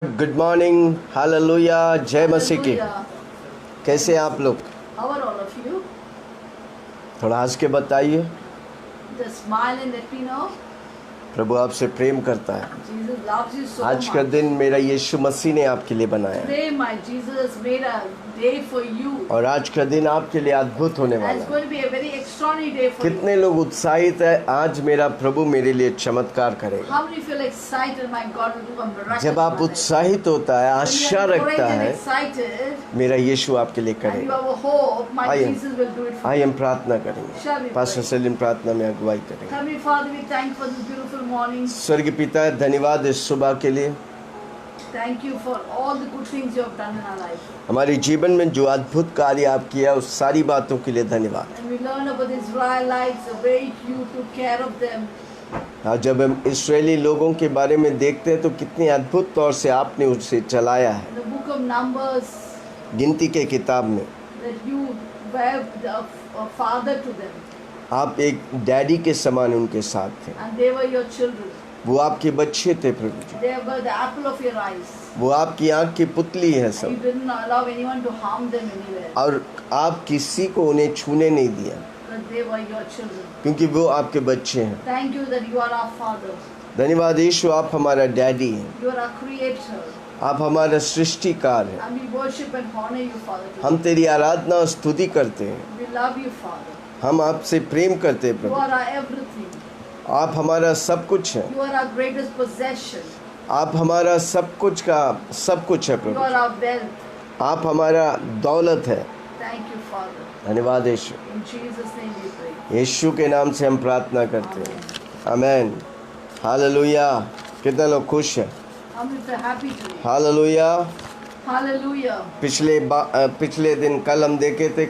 Good morning, hallelujah, जय मसीह की। Hallelujah. कैसे हैं आप लोग? How are all of you? थोड़ा हंस के बताइए। Just smile and let me know. प्रभु आपसे प्रेम करता है। Jesus loves you so आज का much. दिन मेरा यीशु मसीह ने आपके लिए बनाया है Today my Jesus made a day for you. और आज का दिन आपके लिए अद्भुत होने And वाला it's है। going to be a very extraordinary day for कितने you. लोग उत्साहित है, आज मेरा प्रभु मेरे लिए चमत्कार करेगा। How many feel excited my God will do a miracle? जब आप in my life? उत्साहित होता है, When आशा you are रखता great and है, excited मेरा यीशु आपके लिए and you करेगा। have a hope, my आइए। Jesus will do it for आइए you. हम प्रार्थना करेंगे। Shall we pastor pray? सेलिम प्रार्थना में अगुवाई करेंगे। Heavenly Father, we thank you for this beautiful morning. स्वर्गीय पिता, धन्यवाद इस सुबह के लिए। Thank you for all the good things you have done in our life. हमारे जीवन में जो अद्भुत कार्य आप किया उस सारी बातों के लिए धन्यवाद। And we learn about the Israelites, the way you took care of them. आज जब हम इस्राएली लोगों के बारे में देखते हैं तो कितनी अद्भुत तौर से आपने उसे चलाया है। In the book of Numbers, गिनती के किताब में that you were a father to them, आप एक डैडी के समान उनके साथ थे। and they were your children. वो आपके बच्चे थे प्रभु जी। They were the apple of your eyes. वो आपकी आंख की पुतली है And you सब, didn't allow anyone to harm them anywhere. और आप किसी को उन्हें छूने नहीं दिया But they were your children. क्योंकि वो आपके बच्चे हैं। Thank you that you are our father. धन्यवाद यीशु, आप हमारा डैडी हैं, You are our creator. आप हमारा सृष्टिकार हैं। And we worship and honor you, Father. today. हम तेरी आराधना और स्तुति करते हैं। We love you, Father. हम आपसे प्रेम करते हैं You Prabhu. are our everything. आप हमारा सब कुछ हैं। You are our greatest possession. आप हमारा सब कुछ का सब कुछ है You Prabhu. are our wealth. आप हमारा दौलत है। Thank you, Father. धन्यवाद यीशु। In Jesus' name we pray. यीशु के नाम से हम प्रार्थना करते हैं, आमेन। हालेलुया। कितने लोग खुश हैं? How many are happy today? Hallelujah. Hallelujah. पिछले दिन कल हम देखे थे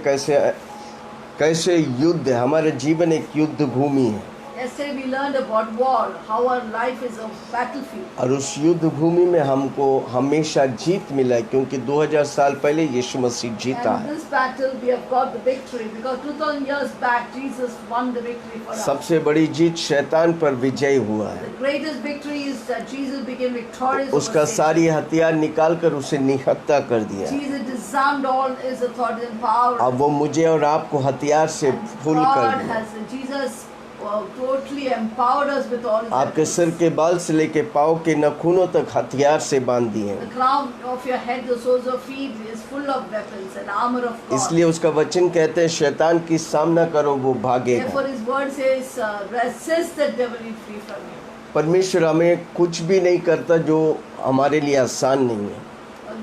कैसे युद्ध है। हमारा जीवन एक युद्ध भूमि है Yesterday we learned about war, how our life is a battlefield. और उस युद्ध भूमि में हमको हमेशा जीत मिला है क्योंकि 2000 साल पहले यीशु मसीह जीता And है। this battle we have got the victory because 2000 years back Jesus won the victory for us. सबसे बड़ी जीत शैतान पर विजय हुआ है। The greatest victory is that Jesus became victorious उसका over Satan. सारी हथियार निकाल कर उसे निहत्ता कर दिया। Jesus disarmed all his authority and power. अब वो मुझे और आपको हथियार से And फुल कर God दिया। has Jesus totally empowered us with all his आपके weapons. सिर के बाल से लेके पाँव के नखूनों तक हथियार से बांध दिए The हैं। crown of your head, the soles of feet is full of weapons and armor of God. इसलिए उसका वचन कहते हैं शैतान की सामना करो वो भागेगा। Therefore his word says, resist the devil, he flee from you. परमेश्वर हमें कुछ भी नहीं करता जो हमारे लिए आसान नहीं है।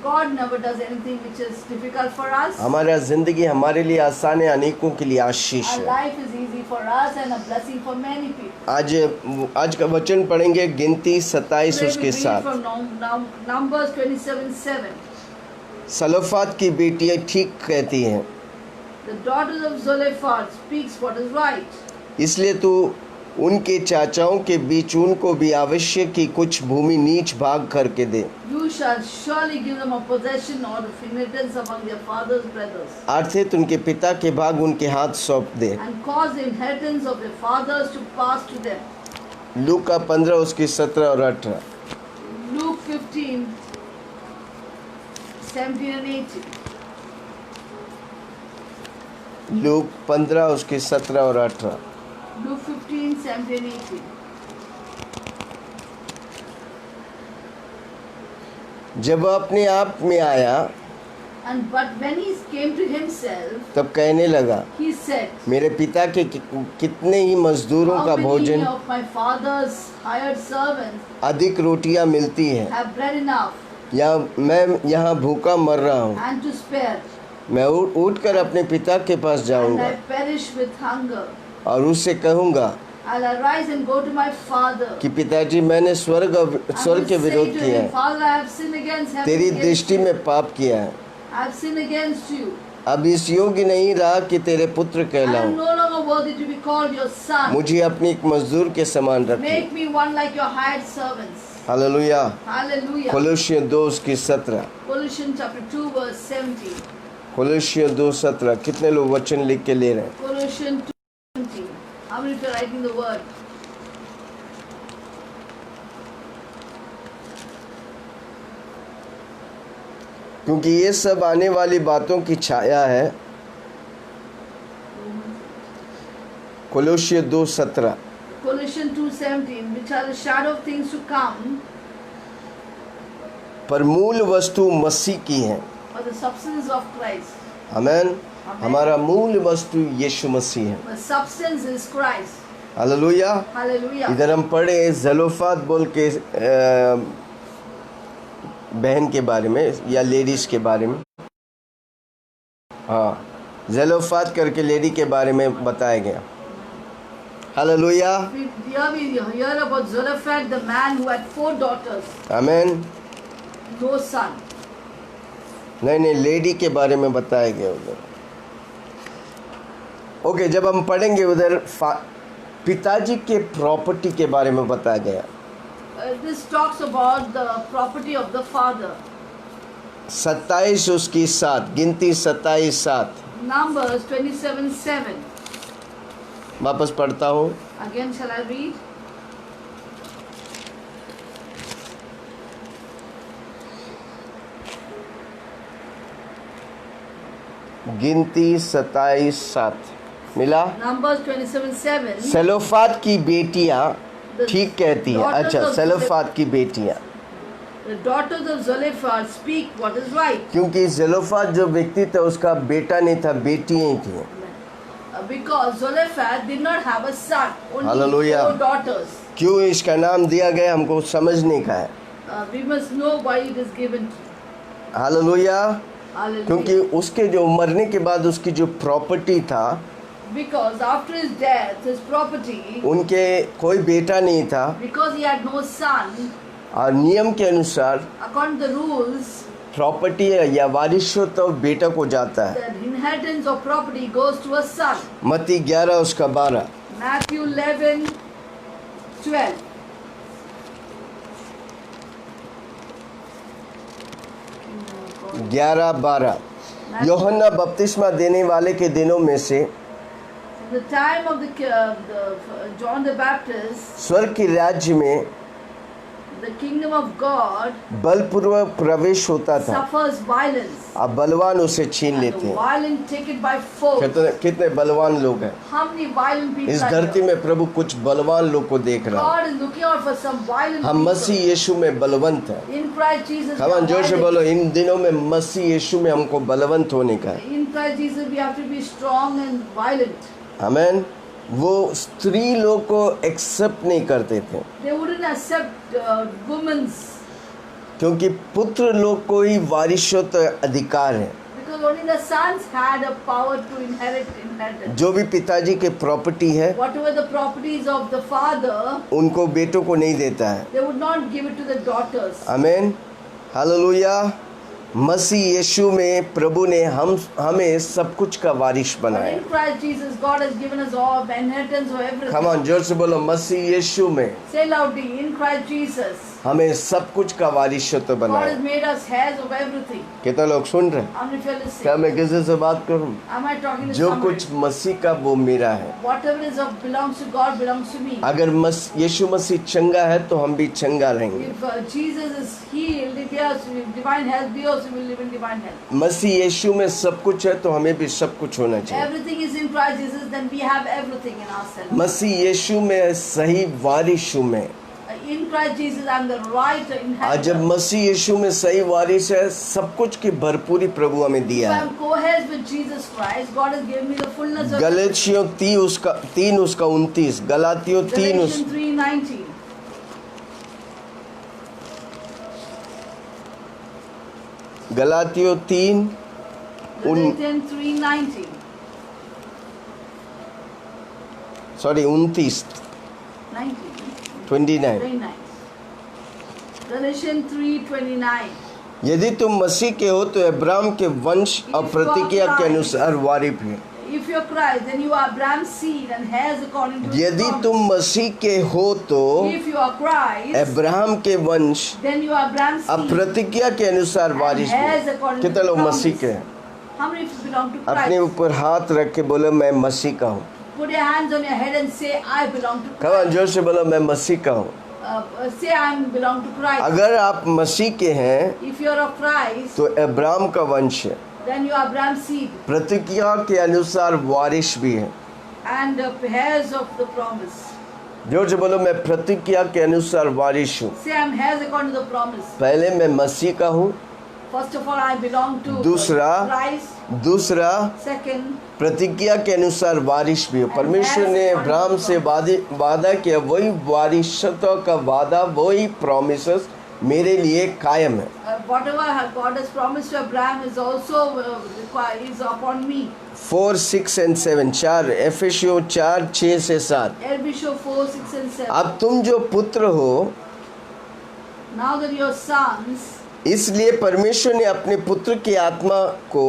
God never does anything which is difficult for us. हमारा जिंदगी हमारे लिए आसान है, अनेकों के लिए आशीष Our है। life is easy for us and a blessing for many people. आज का वचन पढ़ेंगे गिनती 27 Today we उसके read साथ। from Numbers 27:7. सलोफात की बेटियां ठीक कहती हैं, The daughters of Zelophehad speaks what is right. इसलिए तू उनके चाचाओं के बीच उनको भी आवश्यक की कुछ भूमि नीच भाग करके दे। You shall surely give them a possession or of inheritance among their father's brothers, अर्थात उनके पिता के भाग उनके हाथ सौंप दे। and cause the inheritance of their fathers to pass to them. लूका 15 उसकी 17 और 18। Luke 15, 17 and 18. लूक 15 उसके 17 और 18। Luke 15, 17 and 18. जब वह अपने आप में आया And but when he came to himself, तब कहने लगा, he said, मेरे पिता के कितने ही मजदूरों how का many भोजन of my father's hired servants अधिक रोटियां मिलती हैं, have bread enough या मैं यहाँ भूखा मर रहा हूँ। and to spare, मैं उठ कर अपने पिता के पास and जाऊंगा I perish with hunger. और उससे कहूंगा I'll arise and go to my father. कि पिताजी मैंने स्वर्ग And के will say विरोध to किया him, है, Father, I have sinned against heaven. तेरी against दृष्टि you. में पाप किया है। I have sinned against you. अब इस योग्य नहीं रहा कि तेरे पुत्र I am कहलाऊं। no longer worthy to be called your son. मुझे अपनी एक मजदूर के समान रखी। Make me one like your hired servants. Hallelujah. Hallelujah. कोलोसियों 2 उसकी 17। Colossians chapter 2 verse 17. कोलोसियों 2:17। कितने लोग वचन लिख के ले रहे हैं? Colossians 2:17. How many of you are writing the word? क्योंकि ये सब आने वाली बातों की छाया है। कोलोसिय 2:17। Colossians 2:17, which are the shadow of things to come, पर मूल वस्तु मसीह की है। or the substance of Christ. आमेन। आमेन। हमारा मूल वस्तु यीशु मसीह है। The substance is Christ. Hallelujah. Hallelujah. इधर हम पढ़े ज़लोफात बोल के बहन के बारे में या लेडीज़ के बारे में। हाँ, ज़लोफात करके लेडी के बारे में बताया गया। Hallelujah. Here we hear about Zelophehad, the man who had 4 daughters, amen. no son. नहीं, लेडी के बारे में बताया गया उधर। ओके, जब हम पढ़ेंगे उधर पिताजी के प्रॉपर्टी के बारे में बताया गया। This talks about the property of the father. 27 उसकी 7, गिनती 27:7। Numbers 27:7. वापस पढ़ता हूँ। Again, shall I read? गिनती 27:7 मिला। Numbers 27:7. सेलोफात की बेटियां ठीक कहती है। अच्छा, सेलोफात की बेटियां, The daughters of Zelophehad speak what is right. क्योंकि सेलोफात जो व्यक्ति था उसका बेटा नहीं था, बेटियां ही थी। Because Zelophehad did not have a son, only Hallelujah. 4 daughters. क्यों इसका नाम दिया गया हमको समझने का है। We must know why it is given. Hallelujah. Hallelujah. क्योंकि उसके जो मरने के बाद उसकी जो प्रॉपर्टी था, Because after his death, his property, उनके कोई बेटा नहीं था, because he had no son, और नियम के अनुसार according to the rules, property या वारिसत्व तो बेटा को जाता है। the inheritance of property goes to a son. मत्ती 11 उसका 12। Matthew 11:12. 11-12। यूहन्ना बपतिस्मा देने वाले के दिनों में से The time of the John the Baptist, स्वर्ग के राज्य में the kingdom of God बलपूर्वक प्रवेश होता था, suffers violence. अब बलवान उसे छीन And लेते the हैं। violent take it by force. कितने बलवान लोग हैं How many violent people इस are धरती there? में। प्रभु कुछ बलवान लोग को देख रहा है। God is looking out for some violent हम मसीह people. यीशु में बलवंत हैं। In Christ Jesus, we हम are जोर से violent. बोलो, इन दिनों में मसीह यीशु में हमको बलवंत होने का है। In Christ Jesus, we have to be strong and violent. आमेन। वो स्त्री लोग को एक्सेप्ट नहीं करते थे, They wouldn't accept women's, क्योंकि पुत्र लोग को ही वारिसत्व अधिकार है। because only the sons had a power to inheritance. जो भी पिताजी के प्रॉपर्टी है Whatever the properties of the father, उनको बेटों को नहीं देता है। they would not give it to the daughters. Amen. Hallelujah. मसीह यीशु में प्रभु ने हमें सब कुछ का वारिस But बनाया। in Christ Jesus, God has given us all the inheritance of everything. Come on, जोर से बोलो, मसीह यीशु में Say loudly, in Christ Jesus, हमें सब कुछ का वारिसत्व God बनाया। has made us heirs of everything. कितना लोग सुन रहे हैं? How many of you are listening? क्या मैं किसी से बात करूं? Am I talking to जो somebody? कुछ मसीह का वो मेरा है। Whatever is of belongs to God belongs to me. अगर यीशु मसीह चंगा है तो हम भी चंगा रहेंगे। If Jesus is healed, if he has divine health, we also will live in divine health. मसीह यीशु में सब कुछ है तो हमें भी सब कुछ होना चाहिए। Everything is in Christ Jesus, then we have everything in ourselves. मसीह यीशु में सही वारिसु में, In Christ Jesus, I am the right आज जब inheritor. मसीह यीशु में सही वारिस है, सब कुछ की भरपूरी प्रभु हमें If दिया I है। am co-heirs with Jesus Christ, God has given me the fullness of गलातियों 3 उसका 29, गलातियों 3 Galatians 3:19. गलातियों 3 Galatians 3:19. 29 29। 29. Galatians 3:29. यदि तुम मसीह के हो तो अब्राहम के वंश और प्रतिज्ञा के अनुसार वारिस हैं। If you are Christ, then you are Abraham's seed and heirs according to his यदि promise. तुम मसीह के हो तो If you are Christ, Abraham के वंश then you are Abraham's अब seed. प्रतिज्ञा के अनुसार वारिस heirs हैं। according to कितने the लोग promise. मसीह के हैं? How many of you belong to अपने Christ? ऊपर हाथ रख के बोलो, मैं मसीह का हूँ। Put your hands on your head and say, I belong to come on Christ. जोर से बोलो, मैं मसीह का हूँ। say I belong to Christ. अगर आप मसीह के हैं If you are of Christ, तो अब्राहम का वंश है, then you are Abraham's seed प्रतिज्ञा के अनुसार वारिश भी है। and heirs of the promise. जोर से बोलो, मैं प्रतिज्ञा के अनुसार वारिश हूँ। Say I am heirs according to the promise. पहले मैं मसीह का हूँ, First of all, I belong to दूसरा Christ. दूसरा Second, प्रतिज्ञा के अनुसार वारिश भी हो। परमेश्वर ने अब्राहम से वादा किया, वही वारिशत्व का वादा, वही प्रॉमिसेस मेरे लिए कायम है। whatever God has promised to Abraham is also is upon me. 4, 6 and 7, 4 एफेसियों 4, 6 से 7। Ephesians 4, 6 and 7. अब तुम जो पुत्र हो, Now that you are sons, इसलिए परमेश्वर ने अपने पुत्र की आत्मा को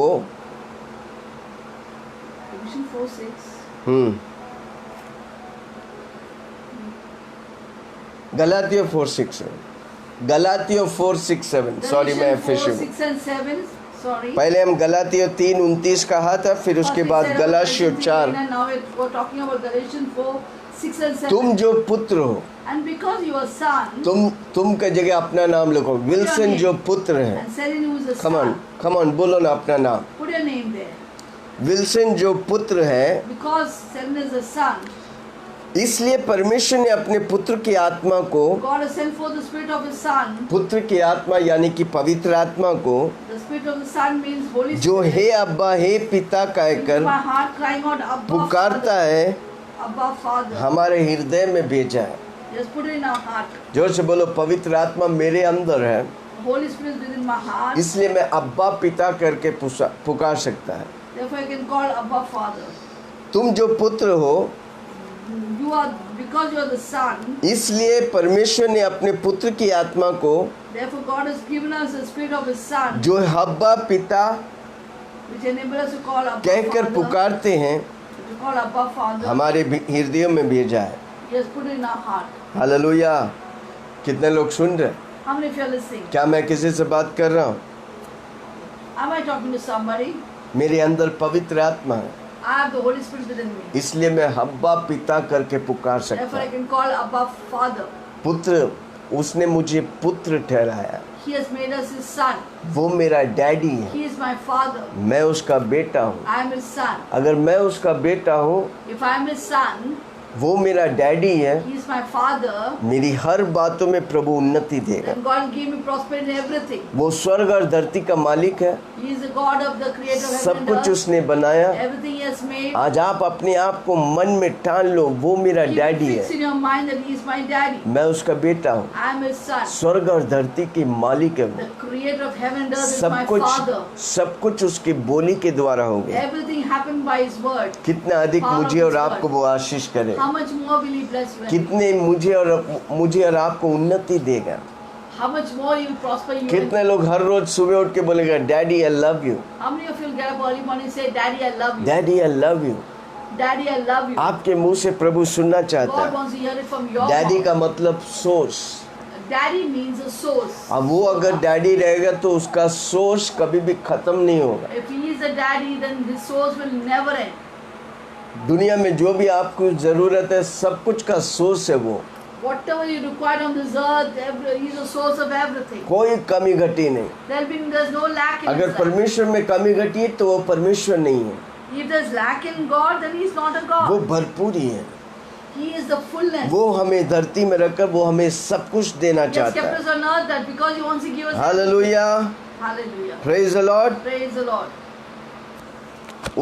Ephesians 4, 6. गलातियों 4, 6, 7, गलातियों 4, 6, 7, सॉरी मैं Ephesians 4, एफेसियों 6 and 7. Sorry. पहले हम गलातियों 3, 29 कहा था, फिर उसके First we बाद said about गलातियों Galatians 4। 3, and now we're talking about Galatians 4, 6 and 7. तुम जो पुत्र हो, And because you are son, तुम के जगह अपना नाम लिखो। विल्सन जो पुत्र है, and Selin who is a come son, on बोलो ना अपना नाम। put your name there. Wilson जो पुत्र है, Because Selin is a son, इसलिए परमेश्वर ने अपने पुत्र की आत्मा को, God has sent forth the spirit of his son. पुत्र की आत्मा यानी कि पवित्र आत्मा को, The spirit of the son means Holy जो Spirit. हे अब्बा हे पिता Into कहकर my heart crying out, Abba Pukarta Father, है, Abba Father. हमारे हृदय में भेजा है। Just put it in our heart. जोर से बोलो, पवित्र आत्मा मेरे अंदर है, Holy Spirit is within my heart. इसलिए मैं अब्बा पिता करके पुकार सकता है। Therefore I can call Abba Father. तुम जो पुत्र हो, You are, because you are the son, इसलिए परमेश्वर ने अपने पुत्र की आत्मा को, therefore God has given us the spirit of his son, जो अब्बा पिता which enables us to call Abba कहकर Father. पुकारते हैं, To call Abba Father. हमारे हृदयों में भेजा है। He has put it in our heart. Hallelujah. कितने लोग सुन रहे हैं? How many of you are listening? क्या मैं किसी से बात कर रहा हूँ? Am I talking to somebody? मेरे अंदर पवित्र आत्मा है, I have the Holy Spirit within me. इसलिए मैं अब्बा पिता करके पुकार सकता Therefore I हूँ। can call Abba Father. पुत्र, उसने मुझे पुत्र ठहराया, He has made us his son. वो मेरा डैडी है, He is my father. मैं उसका बेटा हूँ। I am his son. अगर मैं उसका बेटा हूँ, If I am his son, वो मेरा डैडी है, he is my father, मेरी हर बातों में प्रभु उन्नति देगा। then God will give me prosperity in everything. वो स्वर्ग और धरती का मालिक है, He is the God of the creator of सब heaven कुछ and earth. उसने बनाया। Everything he has made. आज आप अपने आप को मन में ठान लो, वो मेरा Keep डैडी fix है, in your mind that he is my daddy. मैं उसका बेटा हूँ। I am his son. स्वर्ग और धरती की मालिक है वो। The creator of heaven and earth is my father. सब कुछ उसकी बोली के द्वारा हो गया। Everything happened by his word. कितना अधिक Power of मुझे और his आपको word. वो आशीष करे, How much more will he bless you? कितने मुझे और आपको उन्नति देगा। How much more he will prosper you? कितने लोग हर रोज सुबह उठ के बोलेगा, daddy I love you, How many of you will get up early morning and say, Daddy, I love you. Daddy I love you. Daddy, I love you. आपके मुंह से प्रभु सुनना चाहता God है। wants to hear it from your daddy mouth. का मतलब source. Daddy means a source. अब वो अगर डैडी रहेगा तो उसका सोर्स कभी भी खत्म नहीं होगा। If he is a daddy, then his source will never end. दुनिया में जो भी आपको जरूरत है, सब कुछ का सोर्स है वो। Whatever you require on this earth, he is the source of everything. कोई कमी घटी नहीं। There's no lack in अगर his life. परमेश्वर में कमी घटी है तो वो परमेश्वर नहीं है, If there's lack in God, then he is not a वो God. भरपूरी है। He is the fullness. वो हमें धरती में रखकर वो हमें सब कुछ देना He has चाहता kept है। us on earth that because he wants to give us. Hallelujah, Hallelujah. Praise the Lord. Praise the Lord.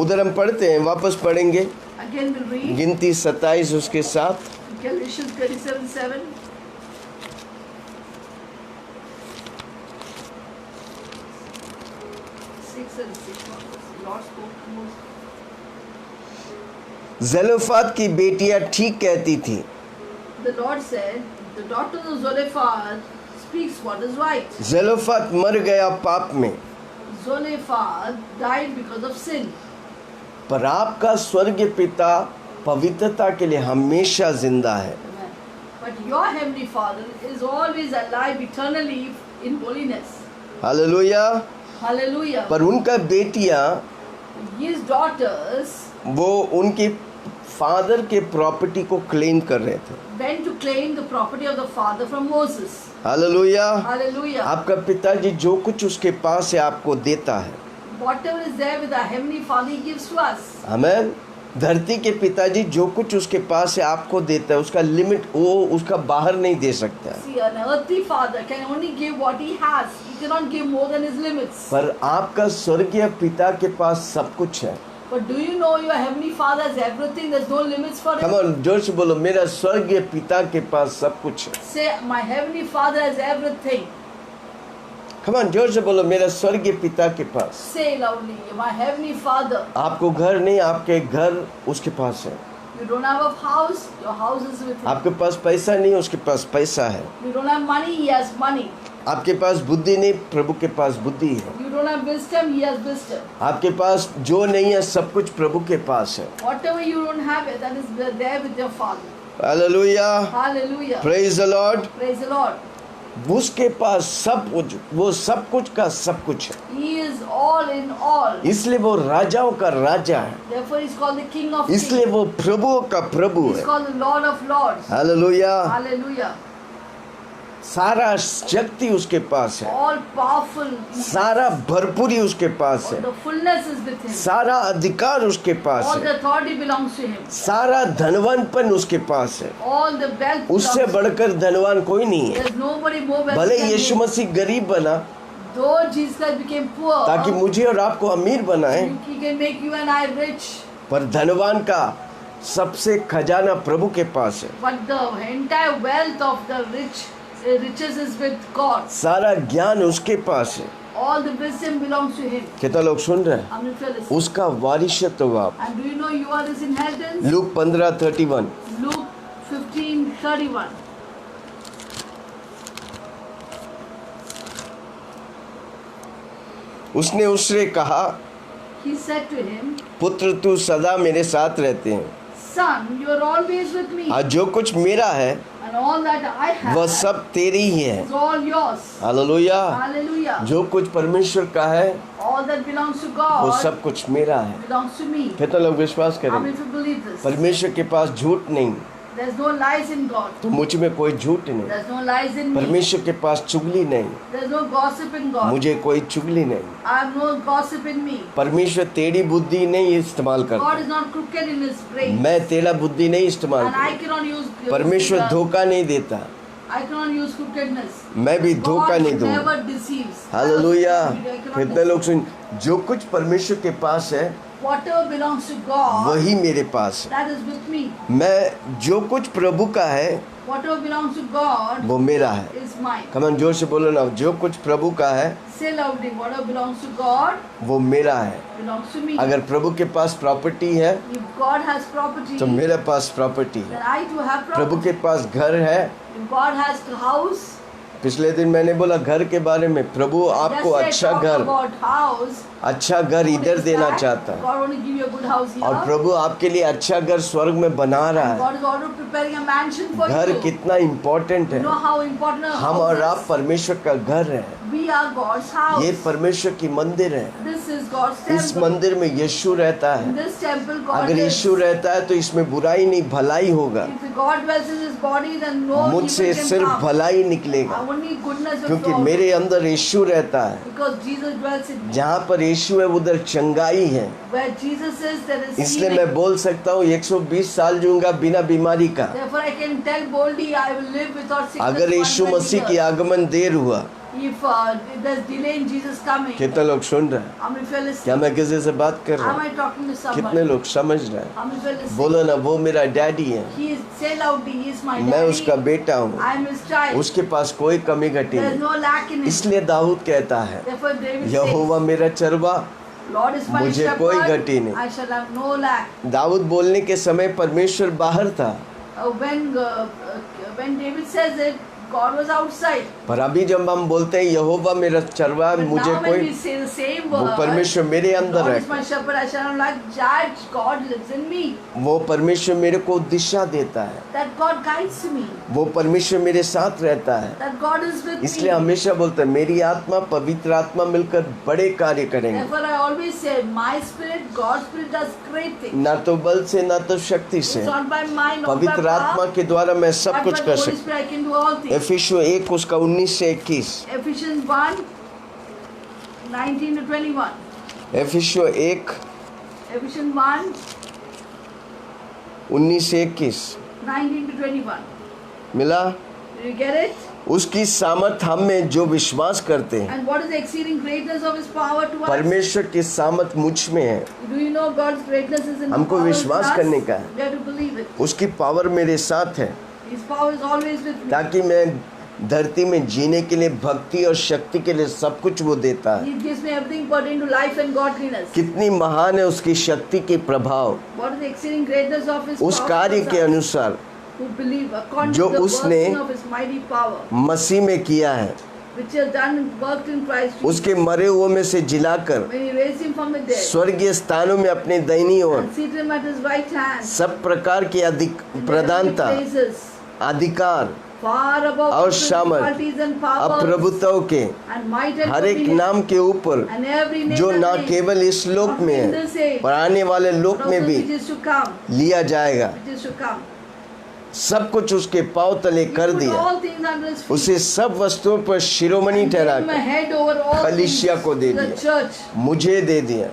उधर हम पढ़ते हैं, वापस पढ़ेंगे Again we'll read गिनती 27 उसके साथ। Galatians 27:7. Lord spoke to Moses. जलोफात की बेटियां ठीक कहती थी, The Lord said, the daughter of Zolephad speaks what is right. जलोफात मर गया पाप में, Zolephad died because of sin. पर आपका स्वर्गीय पिता पवित्रता के लिए हमेशा जिंदा है। Amen. But your heavenly Father is always alive eternally in holiness. Hallelujah. Hallelujah. पर उनका बेटियां, His daughters, वो उनकी फादर के प्रॉपर्टी को क्लेम कर रहे थे। went to claim the property of the father from Moses. Hallelujah. Hallelujah. आपका पिताजी जो कुछ उसके पास है आपको देता है। Whatever is there with our heavenly Father, He gives to us. आमेन। धरती के पिताजी जो कुछ उसके पास है आपको देता है, उसका लिमिट वो उसका बाहर नहीं दे सकता है। See, an earthly father can only give what he has. He cannot give more than his limits. पर आपका स्वर्गीय पिता के पास सब कुछ है। But do you know your heavenly Father has everything? There's no limits for come him. On, जोर से बोलो, मेरा स्वर्गीय पिता के पास सब कुछ है। Say, my heavenly Father has everything. Come on, जोर से बोलो, मेरा स्वर्गीय पिता के पास। Say loudly, my heavenly Father. आपको घर नहीं, आपके घर उसके पास है। You don't have a house, your house is with him. आपके पास पैसा नहीं, उसके पास पैसा है। You don't have money, he has money. आपके पास बुद्धि नहीं, प्रभु के पास बुद्धि है। You don't have wisdom, he has wisdom. आपके पास जो नहीं है सब कुछ प्रभु के पास है। Whatever you don't have, that is there with your Father. Hallelujah, Hallelujah. Praise the Lord. Praise the Lord. उसके पास सब कुछ, वो सब कुछ का सब कुछ है, He is all in all. इसलिए वो राजाओं का राजा है, Therefore, He's called the King of इसलिए Kings. वो प्रभुओं का प्रभु He's है। called the Lord of Lords. Hallelujah. Hallelujah. सारा शक्ति उसके पास है, All powerful. सारा भरपूरी उसके पास All है, the fullness is with Him. सारा अधिकार उसके पास All है, the authority belongs to Him. सारा धनवानपन उसके पास है। All the wealth उससे belongs to Him. बढ़कर धनवान कोई नहीं है। There's nobody more wealthy भले than यीशु Him. मसीह गरीब बना Though Jesus Christ became poor, ताकि मुझे और आपको अमीर बनाए, He can make you and I rich. पर धनवान का सबसे खजाना प्रभु के पास है। But the entire wealth of the riches is with God. सारा ज्ञान उसके पास है। All the wisdom belongs to Him. कितना लोग सुन रहे हैं? How many fellas? उसका वारिसत्व आप। And do you know you are His inheritance? Look 15:31। Luke 15:31. उसने उससे कहा, He said to him, पुत्र तू सदा मेरे साथ रहते हैं, Son, you are always with me, और जो कुछ मेरा है and all that I have वह सब तेरी ही है। is all yours. Hallelujah. Hallelujah. जो कुछ परमेश्वर का है All that belongs to वो God सब कुछ मेरा है। belongs to me. कितना लोग विश्वास How करें? many people believe this? परमेश्वर के पास झूठ नहीं, There's no lies in God. तो मुझ में कोई झूठ नहीं। There's no lies in me. परमेश्वर के पास चुगली नहीं, There's no gossip in God. मुझे कोई चुगली नहीं। I have no gossip in me. परमेश्वर तेरी बुद्धि नहीं इस्तेमाल God करता, is not crooked in His brain. मैं तेरा बुद्धि नहीं इस्तेमाल And I करता। cannot use परमेश्वर धोखा नहीं देता, I cannot use crookedness. मैं भी धोखा God नहीं दूंगा। never deceives. Hallelujah. I cannot कितने deceive. लोग सुन, जो कुछ परमेश्वर के पास है Whatever belongs to God, वही मेरे पास है। that is with me. मैं जो कुछ प्रभु का है Whatever belongs to God वो मेरा है। is mine. कमन जोर से बोलो ना, जो कुछ प्रभु का है Say loudly, whatever belongs to God वो मेरा है। belongs to me. अगर प्रभु के पास प्रॉपर्टी है If God has property, तो मेरे पास प्रॉपर्टी है। then I too have Prabhu property. के पास घर है। If God has a house, पिछले दिन मैंने बोला घर के बारे में, प्रभु आपको just अच्छा talk घर, about house. अच्छा घर इधर देना चाहता है, God want to give you a good house here. और प्रभु आपके लिए अच्छा घर स्वर्ग में बना रहा है। God is already preparing a mansion for घर you. कितना इम्पोर्टेंट You है। know how important a हम और house आप is? परमेश्वर का घर है। We are God's house. ये परमेश्वर की मंदिर है। This is God's इस temple. मंदिर में यीशु रहता In है। this temple, God अगर lives. यीशु रहता है तो इसमें बुराई नहीं, भलाई होगा। If God dwells in His body, then no मुझसे evil can सिर्फ come. भलाई निकलेगा, Only goodness will क्योंकि flow. मेरे अंदर यीशु रहता है। Because Jesus dwells in me. जहाँ पर यीशु है उधर चंगाई है। Where Jesus is, there is इसलिए healing. मैं बोल सकता हूँ 120 साल जीऊंगा बिना बीमारी का। Therefore, I can tell boldly, I will live without sickness. अगर यीशु 120 मसीह की years. आगमन देर हुआ। If there's delay in Jesus coming, कितने लोग सुन रहे हैं? how many feel क्या मैं किसी से बात कर रहा Am I हूँ? talking to कितने somebody? लोग समझ रहे हैं? How many feel बोलो ना, वो मेरा डैडी है, He is, say loudly, He is my मैं daddy. उसका बेटा हूँ, I am His child. उसके पास कोई कमी घटी There is नहीं। no lack in Him. इसलिए दाऊद कहता है, Therefore, David यहोवा says, मेरा चरवा, Lord is my मुझे कोई shepherd, घटी नहीं। I shall have no lack. Dawood बोलने के समय परमेश्वर बाहर था, When David says it, God was outside. पर अभी जब हम बोलते हैं यहोवा मेरा चरवाहा But मुझे now when कोई we say the same वो word, परमेश्वर मेरे अंदर God is रहता my shepherd, I shall not lack. That God lives in me. है, वो परमेश्वर मेरे को दिशा देता है, That God guides me. वो परमेश्वर मेरे साथ रहता है। That God is with इसलिए me. हमेशा बोलते हैं मेरी आत्मा पवित्र आत्मा मिलकर बड़े कार्य करेंगे, Therefore, I always say, my spirit, God's spirit does great things. ना तो बल से ना तो शक्ति It's से, not by mind, not by पवित्र आत्मा power, के द्वारा मैं सब but कुछ by कर the Holy सकता Spirit I can do all हूँ। things. एफिसियों 1 उसका 19 से 21, Ephesians 1, 19 to 21. एफिसियों 1 Ephesians 1, 19 से 21 19 to 21. मिला। Did you get it? उसकी सामर्थ हम में जो विश्वास करते हैं, And what is the exceeding greatness of His power to us? परमेश्वर की सामर्थ मुझ में है, Do you know God's greatness is in हमको power विश्वास in us? करने का है। We have to believe it. उसकी पावर मेरे साथ है, His power is always with me. ताकि मैं धरती में जीने के लिए भक्ति और शक्ति के लिए सब कुछ वो देता है। He gives me everything pertaining to life and godliness. कितनी महान है उसकी शक्ति के प्रभाव, What is the exceeding greatness of His उस power कार्य towards के us अनुसार who believe according जो to the उसने working of His mighty power, मसीह में किया है, which He has done and worked in Christ Jesus. उसके मरे हुए में से जिलाकर When He raised Him from the dead स्वर्गीय स्थानों में अपने दाहिनी ओर and seated Him at His right hand, सब प्रकार की in प्रधानता, heavenly places, अधिकार far above और principalities and powers अप्रभुताओं के and might and हर एक dominion, नाम के ऊपर, and every name जो and ना name, केवल इस लोक not में in है this age, पर आने वाले लोक but में also भी which is to come, लिया जाएगा। which is to come. सब कुछ उसके पांव तले He कर put दिया, all things under His feet. उसे सब वस्तुओं पर शिरोमणि And gave ठहरा him a कर head over all कलीसिया things को दे to the दिया, church. मुझे दे दिया।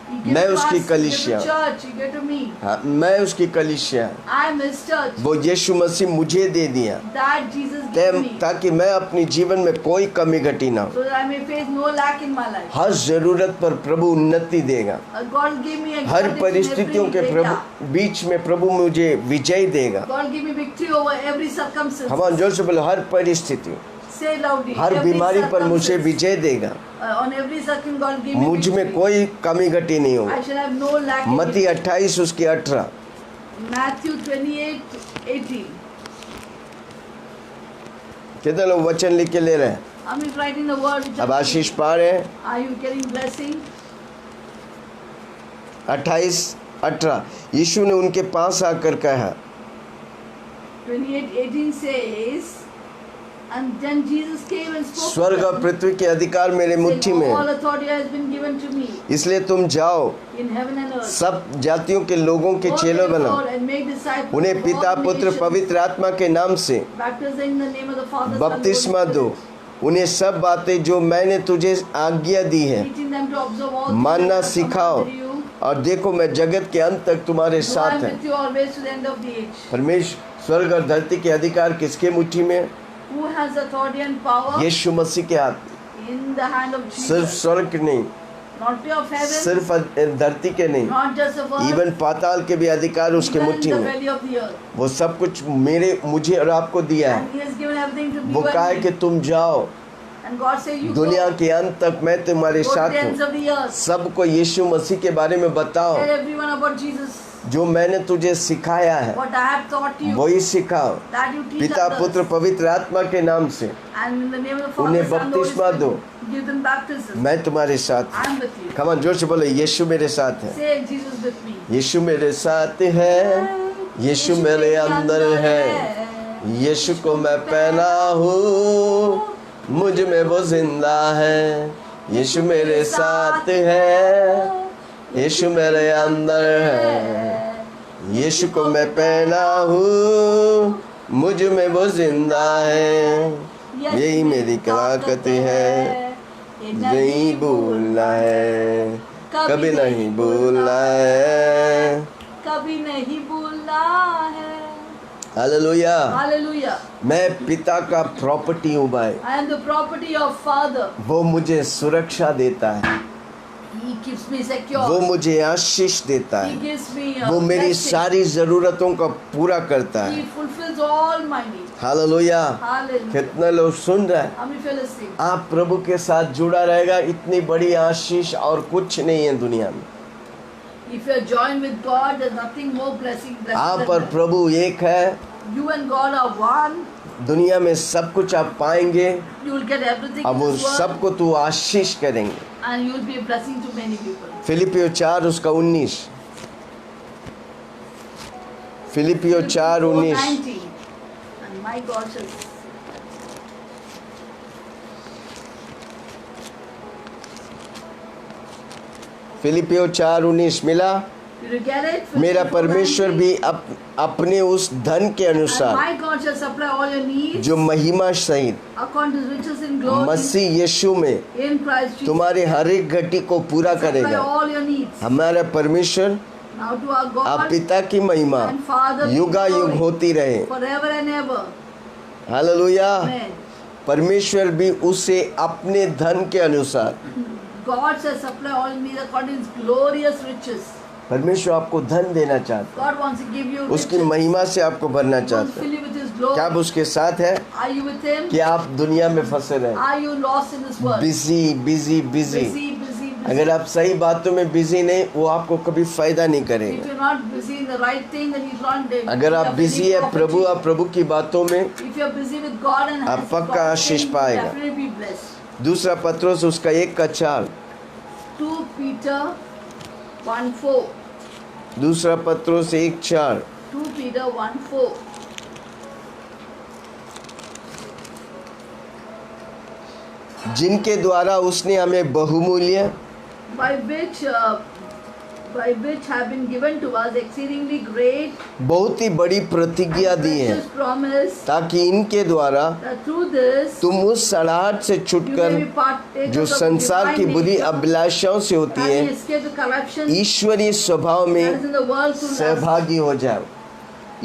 He gives मैं to उसकी us, he gives कलीसिया to church, he gave to me. हाँ, मैं उसकी कलीसिया, I am His church. वो यीशु मसीह मुझे दे दिया, That Jesus gave me, ताकि मैं अपनी जीवन में कोई कमी घटी ना हो। so that I may face no lack in my life. हर जरूरत पर प्रभु उन्नति देगा, God give me her advantage in परिस्थितियों every के area. प्रभु बीच में प्रभु मुझे विजय देगा। God give me victory over every circumstance. हम जोर से बोले हर परिस्थिति, Say loudly. हर every बीमारी पर मुझे circumstance. विजय देगा, On every circumstance God give me मुझ में victory. कोई कमी घटी नहीं I होगी। shall have no lack in मत्ती it. 28 उसकी 18, Matthew 28:18. कितने लोग वचन लिख के ले रहे हैं? How many writing the word? which अब are- आशीष पा रहे हैं? Are you getting blessing? 28:18 यीशु ने उनके पास आकर कहा, 28:18 says, and then Jesus came and spoke. स्वर्ग और पृथ्वी के अधिकार मेरे मुट्ठी में All है, authority has been given to me इसलिए तुम जाओ in heaven and earth. सब जातियों के लोगों के Go चेले therefore बनाओ, and make disciples उन्हें of पिता all पुत्र nations, पवित्र आत्मा के नाम से baptizing in the name of the Father, Son, and Holy बपतिस्मा दो, Spirit, उन्हें सब बातें जो मैंने तुझे आज्ञा दी है teaching them to observe all things मानना that I have सिखाओ, commanded you. और देखो मैं जगत के अंत तक तुम्हारे So I साथ am है। with you always to the end of the age. परमेश्वर स्वर्ग और धरती के अधिकार किसके मुट्ठी में है? Who has authority and power? यीशु मसीह के हाथ, In the hand of सिर्फ Jesus. स्वर्ग नहीं, Not of heaven, सिर्फ धरती के नहीं, not just of earth, even पाताल के भी अधिकार उसके even in मुट्ठी the में। belly of the earth. वो सब कुछ मुझे और आपको दिया है। And He has given everything to वो you कहा है and कि me. तुम जाओ And God said, you दुनिया go, के अंत तक मैं तुम्हारे go to साथ the ends हूँ, of the earth. सबको यीशु मसीह के बारे में बताओ, Tell everyone about Jesus. जो मैंने तुझे सिखाया है What I have taught you, वही सिखाओ, that you teach पिता others. पुत्र पवित्र आत्मा के नाम से And in the name of the Father, उन्हें Son, and the Holy बपतिस्मा दो, Spirit, give them baptism. मैं तुम्हारे साथ हूँ। I am with you. कमान जोर से बोलो, यीशु मेरे साथ है, Say Jesus with me. यीशु मेरे साथ है, यीशु मेरे अंदर है, यीशु को मैं पहना हूँ, मुझ में वो जिंदा है, यीशु मेरे साथ है, यीशु मेरे अंदर है, यीशु को मैं पहना हूँ, मुझ में वो जिंदा है, यही मेरी ताकत है, नहीं भूलना है, कभी नहीं भूलना है। कभी नहीं भूलना है। हालेलुया। Hallelujah. मैं पिता का प्रॉपर्टी हूँ भाई, I am the property of Father. वो मुझे सुरक्षा देता है, He keeps me secure. वो मुझे आशीष देता He है, gives me a वो मेरी blessing. सारी जरूरतों का पूरा करता He है। fulfills all my needs. Hallelujah. Hallelujah. कितने लोग सुन रहे हैं? How many feel listening? आप प्रभु के साथ जुड़ा रहेगा, इतनी बड़ी आशीष और कुछ नहीं है दुनिया में। If you are joined with God, there's nothing more blessing आप than और that. प्रभु एक है, You and God are one. दुनिया में सब कुछ आप पाएंगे You will get everything अब in वो this world, सबको तू आशीष करेंगे। and you will be a blessing to many people. फिलिपियो 4:19 फिलिपियो 4:19 4:19. And my God shall फिलिपियो 4:19 मिला। Did you get it? मेरा परमेश्वर भी अपने उस धन के And अनुसार my God shall supply all your needs जो महिमा सहित according to his riches in glory मसीह यीशु में in Christ Jesus. तुम्हारे हर एक घटी को पूरा Supply करेगा। all your needs. हमारा परमेश्वर Now to our आप God पिता की महिमा and Father be युगायुग glory होती रहे। forever and ever. Hallelujah. Amen. परमेश्वर भी उसे अपने धन के अनुसार God shall supply all your needs according to his glorious riches. परमेश्वर आपको धन देना चाहता God wants to give you है, उसकी riches. महिमा से आपको भरना He wants to चाहता fill है। you with his glory. क्या आप उसके साथ है Are you with him? कि आप दुनिया में फंसे रहे Are you lost in this world? Busy busy busy Busy, busy, busy. अगर आप सही बातों में बिजी नहीं वो आपको कभी फायदा नहीं If करेगा। you're not busy in the right thing, then he's not there. अगर आप बिजी है प्रभु आप प्रभु की बातों में If you're busy with God and आप has पक्का God's आशीष thing, पाएगा। you'll definitely be blessed. दूसरा पत्रोस उसका 1:4 2 Peter 1:4. दूसरा पत्रोस 1:4 2 Peter 1:4. जिनके द्वारा उसने हमें बहुमूल्य By which have been given to us exceedingly great बहुत ही बड़ी प्रतिज्ञा and दी है precious promise, ताकि इनके द्वारा that through this तुम उस सड़ाहट से you may छुटकर be partakers जो of the संसार की divine बुरी nature, अभिलाषाओं से होती है having escaped the corruption ईश्वरीय स्वभाव that में is in the world through lust, सहभागी हो जाओ।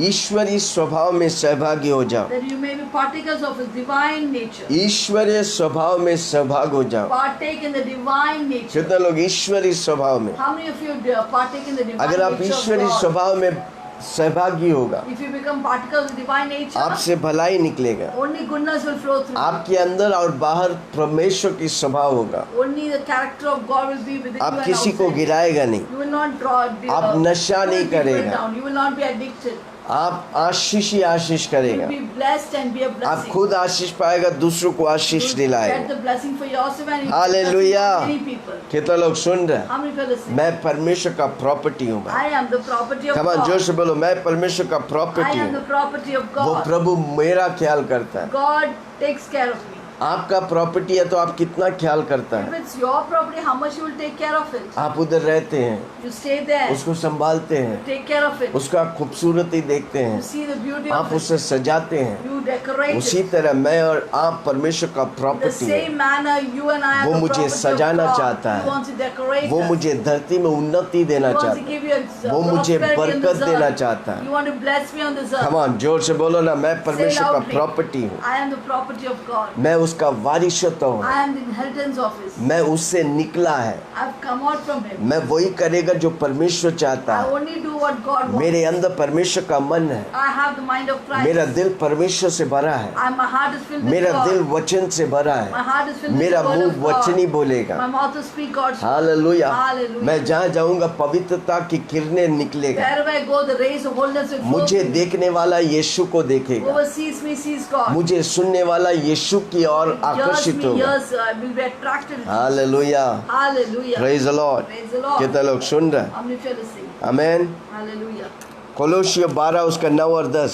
ईश्वरीय स्वभाव में सहभागी हो जाओ। that you may be partakers of his divine nature. ईश्वरीय स्वभाव में सहभाग हो जाओ। Partake in the divine nature. कितने लोग ईश्वरीय स्वभाव में How many of you partake in the divine अगर आप nature of ईश्वरीय God? स्वभाव में सहभागी होगा If you become partakers of divine nature, आपसे भलाई निकलेगा। only goodness will flow through. आपके अंदर और बाहर परमेश्वर की स्वभाव होगा। Only the character of God will be within you आप and किसी को outside. गिराएगा नहीं। You will not draw. आप नशा नहीं pull people करेगा। down. You will not be addicted. आप आशीष ही आशीष You करेगा। will be blessed and be a आप blessing. खुद आशीष पाएगा दूसरों को आशीष You get दिलाएगा। the blessing for yourself and you hallelujah. for many people. कितना लोग सुन रहे हैं? How many people listening? मैं परमेश्वर का प्रॉपर्टी हूँ। I am the property of कमान जोर God. से बोलो मैं परमेश्वर का I प्रॉपर्टी am the हूँ। property of वो God. प्रभु मेरा ख्याल करता है। God takes care of me. आपका प्रॉपर्टी है तो आप कितना ख्याल करता If है। it's your property, how much you will take care of it? आप उधर रहते हैं You stay there. उसको संभालते हैं Take care of it. उसका खूबसूरती देखते You हैं see the beauty आप of it. उसे सजाते हैं। You decorate उसी it. तरह मैं और आप परमेश्वर का The प्रॉपर्टी same है। manner you and I are वो the मुझे property of सजाना God. चाहता He है। wants to decorate वो us. मुझे धरती में उन्नति देना He wants to चाहता है। give you a वो मुझे prosperity on this बरकत देना earth. चाहता है। You want to bless me on this earth. कमान जोर से बोलो ना मैं Say परमेश्वर का loudly. प्रॉपर्टी हूँ। I am the property of God. मैं उसका वारिसत्व हूँ। I am the inheritance of His. मैं उससे निकला है। I've come out from Him. मैं वही करेगा जो परमेश्वर चाहता I है। only do what God wants. मेरे अंदर परमेश्वर का मन है। I have the mind of Christ. मेरा दिल परमेश्वर से भरा है। My heart is filled with मेरा God. दिल वचन से भरा My है। heart is filled with मेरा the word मुंह of God. वचन ही बोलेगा। My mouth will speak God's word. Hallelujah. Hallelujah. मैं जहाँ जाऊंगा पवित्रता की किरणें निकलेगा। Wherever I go, the rays of holiness will flow. मुझे through me. देखने वाला यीशु को देखेगा। Whoever sees me sees God. मुझे सुनने वाला यीशु की ओर Hears आकर्षित me, होगा। hears, will be attracted. to Jesus. Hallelujah. Hallelujah. Praise the Lord. Praise the Lord. कितने लोग सुन रहे हैं? How many of you are listening? Amen. Hallelujah. कोलोसियों 12 उसका 9 और 10।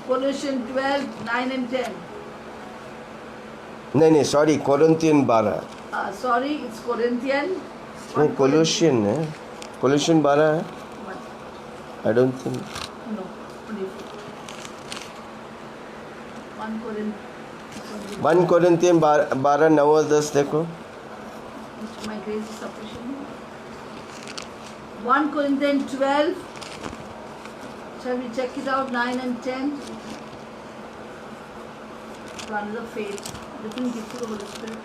Colossians 12, 9 and 10. नहीं sorry Corinthian 12। Sorry, it's Corinthian. नहीं कोलोसियन है। कोलोसियन 12 है। I don't think. No. 1 Corinthians. 1 Corinthian 12 9 और 10 देखो। My grace is sufficient. 1 Corinthians 12. Shall we check it out? 9 and 10. One is of faith. Different gifts of the Holy Spirit.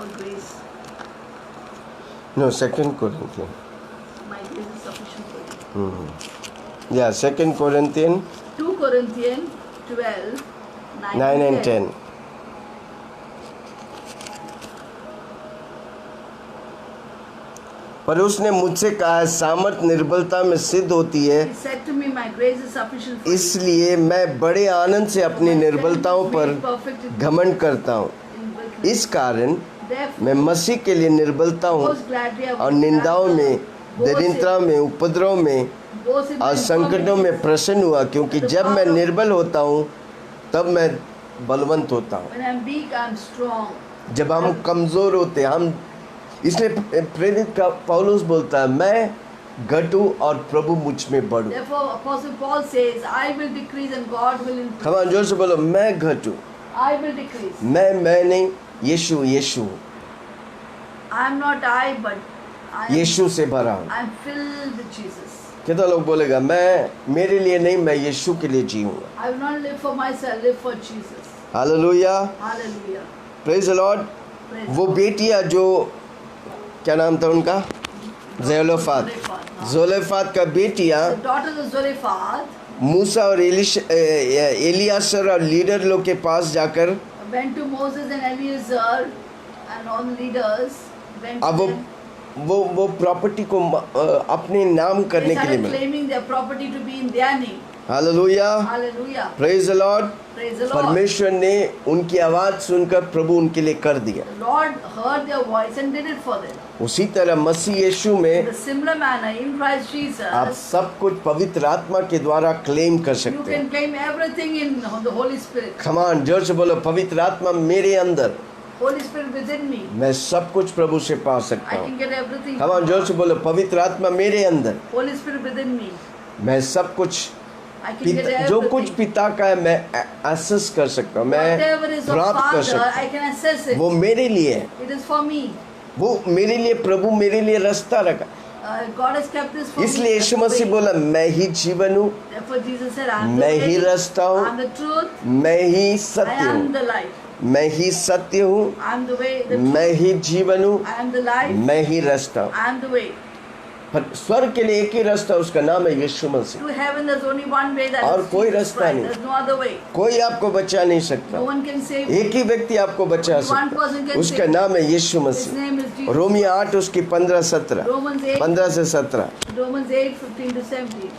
Or grace. No 2 Corinthian. My grace is sufficient for you. या 2 Corinthian 2 Corinthians 12, 9 and 10। पर उसने मुझसे कहा है, सामर्थ निर्बलता में सिद्ध होती है, He said to me, my grace is sufficient for you. इसलिए मैं बड़े आनंद से अपनी निर्बलताओं पर Perfect in घमंड करता हूँ। weakness. इस कारण Therefore, मैं मसीह के लिए निर्बलता हूँ most gladly I will और निंदाओं में, boast in- दरिद्रता में, उपद्रव में boast in और my संकटों में infirmities. प्रसन्न हुआ, क्योंकि जब मैं निर्बल होता हूँ तब मैं बलवंत होता हूँ। When I'm weak, I'm strong. जब हम कमज़ोर होते हैं, हम इसलिए प्रेरित का पौलुस बोलता है, मैं घटूं और प्रभु मुझ में बढ़ूं। Therefore, Apostle Paul says, I will decrease and God will increase. Khaman जोर से बोलो, मैं घटूं, I will decrease. मैं नहीं, यीशु यीशु I'm not I, but यीशु से भरा हूँ। I'm filled with Jesus. कितना लोग बोलेगा, मैं मेरे लिए नहीं, मैं यीशु के लिए जीऊंगा। I will not live for myself, live for Jesus. Hallelujah, Hallelujah. Praise the Lord. Praise वो God. बेटियां जो, क्या नाम था उनका, ज़ेलोफात, ज़ोलेफात का बेटियां The daughters of Zarephath मूसा और एलियासर और लीडर लोग के पास जाकर went to Moses and Eliezer and all the leaders went to अब them. वो प्रॉपर्टी को अपने नाम They करने के लिए started मिला। claiming their property to be in their name. Hallelujah, Hallelujah. Praise the Lord. Praise the Lord. परमेश्वर ने उनकी आवाज सुनकर प्रभु उनके लिए कर दिया। The Lord heard their voice and did it for them. उसी तरह मसीह यीशु In में the similar manner, in Christ Jesus, आप सब कुछ पवित्र आत्मा के द्वारा क्लेम कर you सकते हैं। can claim everything in the Holy Spirit. Khaman जोर से बोलो, पवित्र आत्मा मेरे अंदर, Holy Spirit within me. मैं सब कुछ प्रभु से पा सकता I हूँ। can get everything. खमान जोर से बोलो, पवित्र आत्मा मेरे अंदर, Holy Spirit within me. मैं सब कुछ I can get जो कुछ everything. पिता का है मैं एसेस कर सकता हूँ, मैं Whatever is of प्राप्त कर Father, सकता I can assess हूँ। it. वो मेरे लिए है, It is for me. वो मेरे लिए, प्रभु मेरे लिए रास्ता रखा। God has kept this for me. इसलिए यीशु That's the मसीह way. बोला, मैं ही जीवन हूँ, Therefore Jesus said, I am the मैं ही way, रास्ता हूँ, I am the truth, मैं ही I सत्य am हूँ, the life. मैं ही सत्य हूँ, I am the way, the मैं truth, ही जीवन हूँ, I am the life, मैं ही रास्ता हूँ। I am the way. पर स्वर्ग के लिए एक ही रास्ता, उसका नाम है यीशु मसीह। To heaven there's only one way, that और is कोई Jesus रास्ता Christ. नहीं। There's no other way. कोई आपको बचा नहीं No सकता, one can save you. एक ही व्यक्ति आपको बचा Only one person सकता, can उसका save you. नाम है यीशु His Masih. name is Jesus. रोमी 8 उसकी 15-17, Romans 8, 15 से 17। Romans 8, 15 to 17.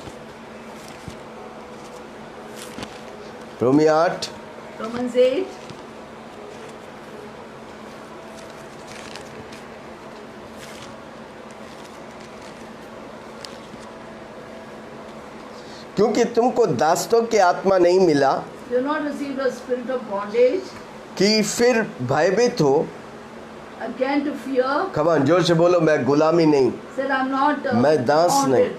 रोमी 8 Romans 8, क्योंकि तुमको दासों की आत्मा नहीं मिला you have not received a spirit of bondage, कि फिर भयभीत हो। again to fear. खबर जोर से बोलो, मैं गुलामी नहीं, Said, I'm not मैं दास bonded. नहीं,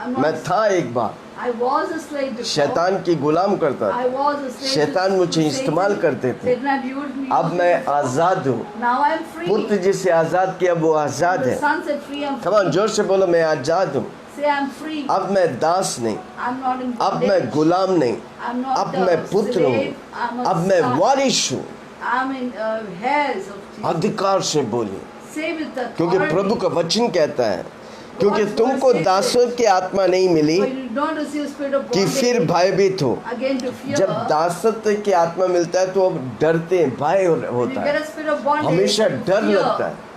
I'm मैं not, था एक बार, I was a slave before. शैतान की गुलाम करता I था, was a slave शैतान to मुझे Satan. इस्तेमाल करते थे। Satan had used me. अब मैं आज़ाद हूँ, Now I'm free. पुत्र जिसे आज़ाद किया वो आज़ाद The है। Son set free. I'm खबर free. जोर से बोलो, मैं आज़ाद हूँ। Say I'm free. अब मैं दास नहीं, I'm not in अब मैं bondage. गुलाम नहीं, I'm not अब मैं पुत्र हूँ, slave. I'm a अब मैं son. वारिश हूँ। I'm in hairs of Jesus. अधिकार से बोलिए, Say with the क्योंकि authority. प्रभु का वचन कहता है, क्योंकि तुमको दासों की आत्मा नहीं मिली For you don't receive spirit of कि फिर bondage. भयभीत हो। Again to fear. जब दासत्व की आत्मा मिलता है तो अब डरते हैं, भय When you होता get है, a spirit of bondage, हमेशा you डर fear. लगता है।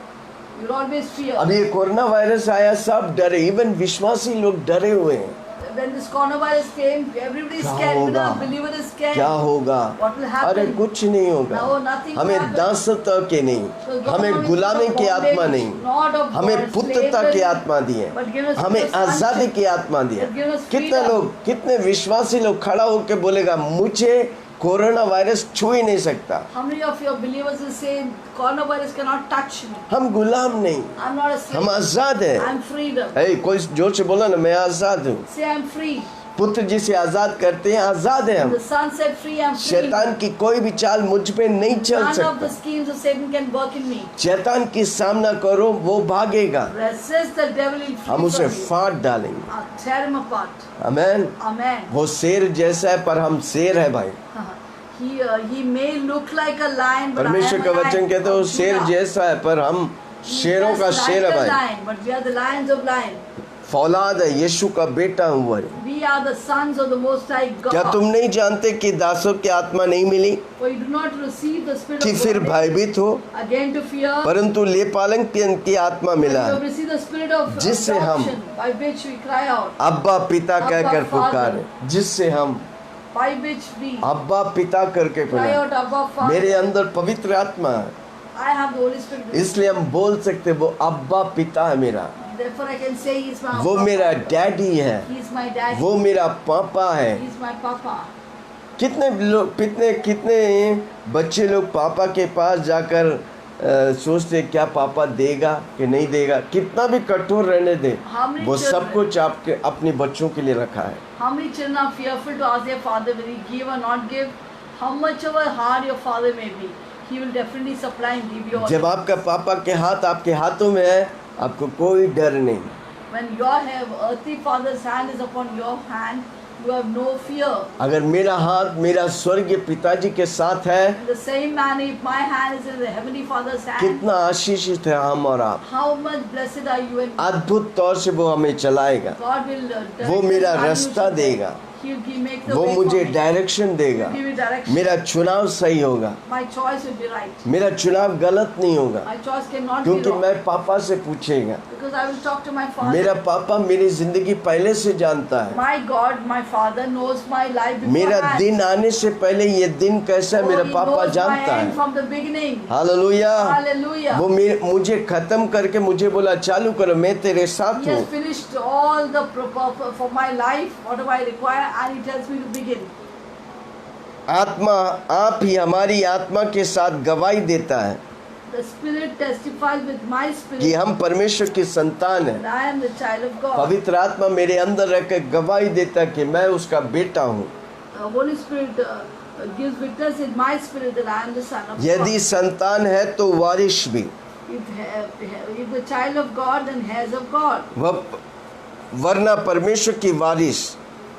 You'll always fear. अब ये कोरोना वायरस आया, सब डरे, इवन विश्वासी लोग डरे हुए हैं। When this coronavirus came, everybody is क्या scared. Even होगा? the believer is scared. क्या होगा? What will happen? अरे कुछ नहीं होगा, No, nothing will हमें happen. दासत्व के नहीं, So हमें God is गुलामी not की of आत्मा bondage, नहीं, not of हमें पुत्रता की slavery, आत्मा दी है, but give us हमें the sonship. आजादी की आत्मा दी है। Give us कितने freedom. लोग, कितने विश्वासी लोग खड़ा होकर बोलेगा, मुझे कोरोना वायरस छू ही नहीं सकता, How many of your believers will say, coronavirus cannot touch me? हम गुलाम नहीं, I'm not a हम slave. आजाद हैं। I'm freedom. hey, कोई जोर से बोला ना, मैं आजाद हूँ। Say I'm free. पुत्र जिसे आजाद करते हैं, आजाद है हम। The Son set free. I'm free. शैतान की कोई भी चाल मुझ पे नहीं चल None of सकता। the schemes of Satan can work in me. शैतान की सामना करो, वो भागेगा, Resist the devil, he'll flee हम उसे from you. फाड़ डालेंगे। Tear him apart. आमेन। Amen. वो शेर जैसा है पर हम शेर है भाई। He may look like a lion, but I परमेश्वर am का a lion वचन कहते हैं वो of शेर Judah. जैसा है पर हम He शेरों is का like शेर है a भाई। lion, but we are the lions of lion. फौलाद है, यीशु का बेटा हुआ है। We are the sons of the Most High क्या God. तुम नहीं जानते कि दासों की आत्मा नहीं मिली For you do not receive the spirit कि of फिर bondage भयभीत हो, again to fear. परंतु लेपालन की आत्मा But you मिला have है, received the spirit of जिससे हम adoption, by which we cry out, अब्बा पिता अब्बा कहकर Father। पुकारे, जिससे हम by which we अब्बा पिता करके cry out, पुकारे। Abba Father. मेरे अंदर पवित्र आत्मा है, I have the Holy Spirit. within me. इसलिए हम बोल सकते वो अब्बा पिता है मेरा, Therefore I can say he is my वो Abba मेरा Father. डैडी है, He is my daddy. वो मेरा पापा है। He is my papa. कितने लोग कितने बच्चे लोग पापा के पास जाकर सोचते क्या पापा देगा कि नहीं देगा, कितना भी कठोर रहने दे, How many वो सब children- कुछ आपके अपने बच्चों के लिए रखा है। How many children are fearful to ask their father will he give or not give? How much of a hard your father may be, he will definitely supply and give you all. जब आपका पापा के हाथ आपके हाथों में है, आपको कोई डर नहीं। When your earthly father's hand is upon your hand, you have no fear. अगर मेरा हाथ मेरा स्वर्गीय पिताजी के साथ है, In the same manner, if my hand is in the heavenly father's hand, कितना आशीषित है हम और आप। how much blessed are you and अद्भुत तौर से वो हमें चलाएगा, God will direct वो us मेरा and रास्ता you देगा, He will make the वो way मुझे for me. डायरेक्शन देगा, Give me direction. मेरा चुनाव सही होगा, My choice will be right. मेरा चुनाव गलत नहीं होगा, My choice cannot be क्योंकि wrong. मैं पापा से पूछेगा। Because I will talk to my father. मेरा पापा मेरी जिंदगी पहले से जानता है, My God, my father knows my life मेरा beforehand. दिन आने से पहले ये दिन कैसा है Oh, मेरा he पापा knows my जानता end है। from the beginning. Hallelujah. Hallelujah. वो मुझे खत्म करके मुझे बोला चालू करो, मैं तेरे साथ He has हूँ। finished all the for my life, whatever I require, and he tells me to begin. आत्मा आप ही हमारी आत्मा के साथ गवाही देता है The Spirit testifies with my कि spirit हम परमेश्वर की संतान that हैं। I am the child of God. पवित्र आत्मा मेरे अंदर रहकर गवाही देता है कि मैं उसका बेटा हूँ। The Holy Spirit gives witness in my spirit that I am the son of यदि God. संतान है तो वारिश भी, If the child of God, then heirs of God. वह वरना परमेश्वर की वारिश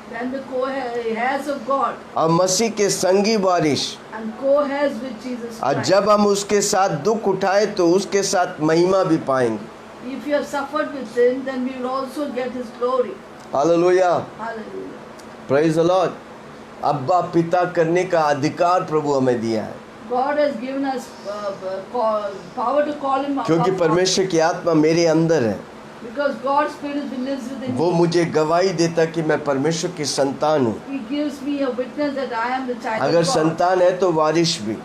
Then the co-heirs of God और मसीह के संगी वारिश। and co-heirs with Jesus और Christ. जब हम उसके साथ दुख उठाए तो उसके साथ महिमा भी पाएंगे। If you have suffered with him, then we will also get his glory. Hallelujah, Hallelujah. Praise the Lord. अब्बा पिता करने का अधिकार प्रभु हमें दिया है, God has given us power to call him क्योंकि Abba परमेश्वर की आत्मा मेरे अंदर है। Father. Because God's spirit lives within वो me. मुझे गवाही देता कि मैं परमेश्वर की संतान हूँ। He gives me a witness that I am the child अगर of God. संतान है तो वारिश भी।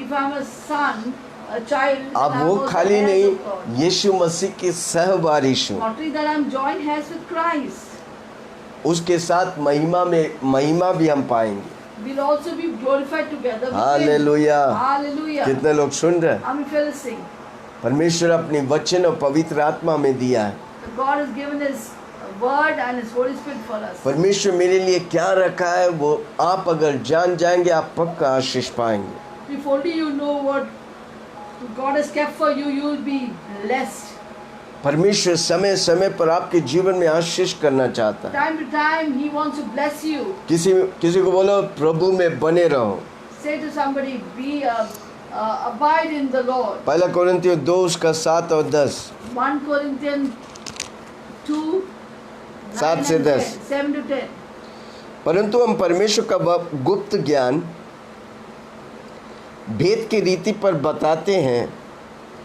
If I am a son, a child, then अब I am वो also खाली heirs नहीं, of God. यीशु मसीह की सहवारिश हूँ, Not only that I am joined heirs with Christ, उसके साथ महिमा भी हम पाएंगे। we'll also be glorified together with him. Hallelujah. Hallelujah. कितने लोग सुन रहे हैं? How many feel listening? परमेश्वर अपनी वचन और पवित्र आत्मा में दिया है। God has given his word and his Holy Spirit for us. परमेश्वर मेरे लिए क्या रखा है वो आप अगर जान जाएंगे, आप पक्का आशीष पाएंगे। If only you know what God has kept for you, you will be blessed. परमेश्वर समय समय पर आपके जीवन में आशीष करना चाहता है। Time to time, He wants to bless you. किसी को बोलो प्रभु में बने रहो। Say to somebody, abide in the Lord. पहला कोरिन्थियों 2 उसका 7 और 10। 1 Corinthians 2, 7 से 10। 7 to 10. परंतु हम परमेश्वर का वह गुप्त ज्ञान भेद की रीति पर बताते हैं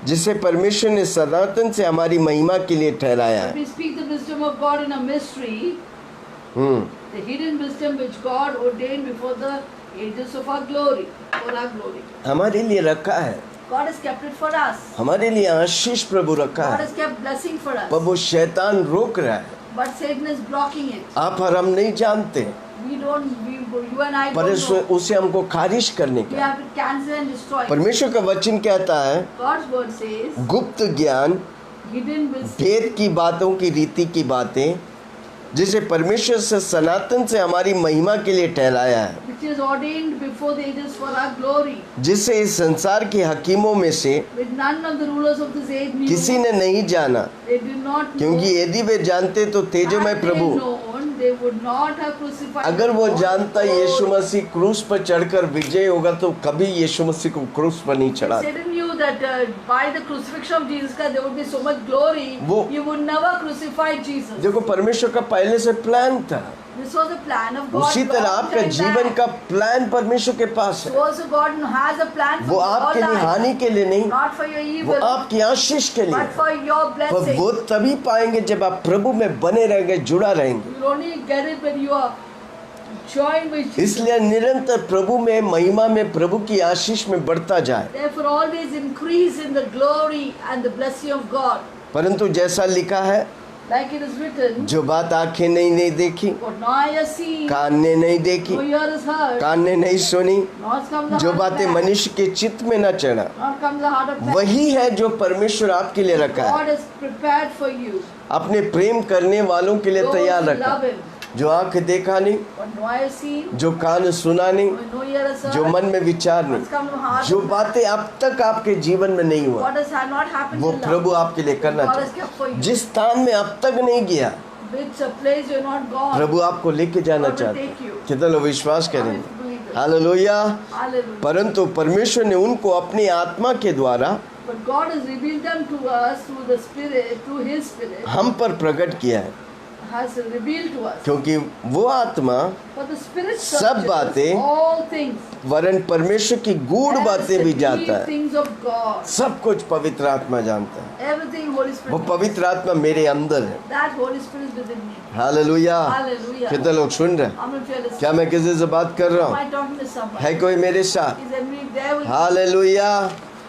जिसे परमेश्वर ने सनातन से हमारी महिमा के लिए ठहराया But है। we speak the wisdom of God in a mystery, the hidden wisdom which God ordained before the ages of our glory, for our glory. हमारे लिए रखा है, God has kept it for us. हमारे लिए आशीष प्रभु रखा God है, has kept blessing for us. पर वो शैतान रोक रहा है। But Satan is blocking it. आप और हम नहीं जानते, You and I पर don't know. उसे हमको खारिज करने We का। have to cancel and destroy. परमेश्वर का वचन कहता है God's word says, गुप्त ज्ञान hidden wisdom, भेद की बातों की रीति की बातें जिसे परमेश्वर से सनातन से हमारी महिमा के लिए ठहराया है, which is ordained before the ages for our glory, जिसे इस संसार के हकीमों में से which none of the rulers of this age knew. किसी ने नहीं जाना, They did not know. क्योंकि यदि वे जानते तो तेजोमय Had they Prabhu, known, they would not have crucified अगर the वो Lord. जानता यीशु मसीह क्रूस पर चढ़कर विजय होगा तो कभी यीशु मसीह को क्रूस पर नहीं चढ़ा। Satan knew that by the crucifixion of Jesus Christ there would be so much glory, वो- you would never crucify Jesus. देखो परमेश्वर का पहले से प्लान था, This was a plan of God. उसी तरह long आपका time जीवन back. का प्लान परमेश्वर के पास So है। also God has a plan for वो your आपके लिए life. हानि के लिए नहीं, Not for your वो evil, आपकी आशीष के लिए but है। for your पर blessing. वो तभी पाएंगे जब आप प्रभु में बने रहेंगे, जुड़ा रहेंगे। You only get it when you are joined with Jesus. इसलिए निरंतर प्रभु में, महिमा में, प्रभु की आशीष में बढ़ता जाए। Therefore always increase in the glory and the blessing of God. परंतु जैसा लिखा है, Like it is written, जो बात आंखें नहीं देखी, what no eye has seen, कान ने नहीं देखी, no ear has heard, कान ने नहीं सुनी, nor has come the जो heart of बातें man, मनुष्य के चित्त में न चढ़ा, nor come the heart of man. वही है जो परमेश्वर आपके लिए रखा है, God has prepared for you. अपने प्रेम करने वालों के लिए Those तैयार who रखा, love Him. जो आंख देखा नहीं, What no eye has seen, जो कान सुना नहीं, no ear has heard, जो मन में विचार what's नहीं, come to the heart जो of man. बातें अब तक आपके जीवन में नहीं हुआ, What has not happened वो till now, प्रभु आपके लिए करना God has चाहता kept for है। you. जिस स्थान में अब तक नहीं गया, Which a place you're not gone. प्रभु आपको लेके जाना God will चाहता है। take you. कितने लोग विश्वास How many करेंगे? believe it? हालेलुया। Hallelujah. परंतु परमेश्वर ने उनको अपनी आत्मा के द्वारा But God has revealed them to us through the Spirit, through His Spirit, हम पर प्रकट किया है, has revealed to us. क्योंकि वो आत्मा For the Spirit सब searches बातें all things, वरन परमेश्वर की गूढ़ as बातें the भी deep जानता है। things of God. सब कुछ पवित्र आत्मा जानता है। Everything Holy वो Spirit. पवित्र आत्मा मेरे अंदर है। That Holy Spirit is within me. Hallelujah. Hallelujah. कितने लोग सुन रहे हैं? How many of you are listening? क्या मैं किसी से बात कर रहा Am हूँ? I talking to somebody? है कोई मेरे साथ? Is everybody there with me? Hallelujah.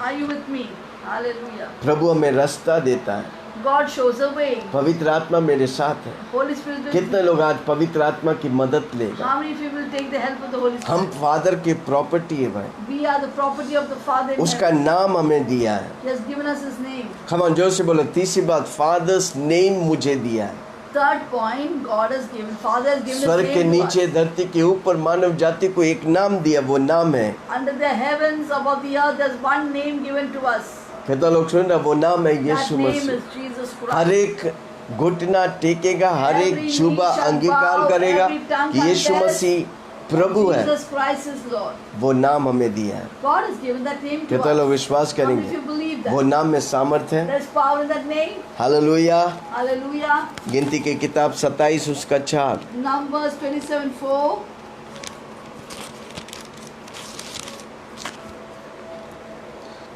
Are you with me? Hallelujah. प्रभु हमें रास्ता देता है, God shows a way. पवित्र आत्मा मेरे साथ है। Holy Spirit is with कितने me. लोग आज पवित्र आत्मा की मदद लेगा? How many of you will take the help of the Holy Spirit? हम फादर की प्रॉपर्टी है भाई, We are the property of the Father in उसका heaven. नाम हमें दिया है। He has given us His name. Come on, जोर से बोलो। तीसरी बात, फादर्स नेम मुझे दिया है। Third point, God has given, Father has given स्वर्ग His के name to नीचे us. धरती के ऊपर मानव जाति को एक नाम दिया, वो नाम है, Under the heavens, above the earth, there's one name given to us. कितना लोग सुन रहे हैं? वो नाम है That Yeshu name Masih. is Jesus her Christ. एक घुटना टेकेगा, हर एक Every जुबा knee shall अंगीकार bow, करेगा every tongue कि यीशु confess मसीह प्रभु है। Jesus Christ is Lord. वो नाम हमें दिया है। God has given that name to कितना लोग us. विश्वास How many of करेंगे? you believe वो that? नाम में सामर्थ है। There's power in that name. Hallelujah. Hallelujah. गिनती की किताब 27 उसका 4। Numbers 27:4.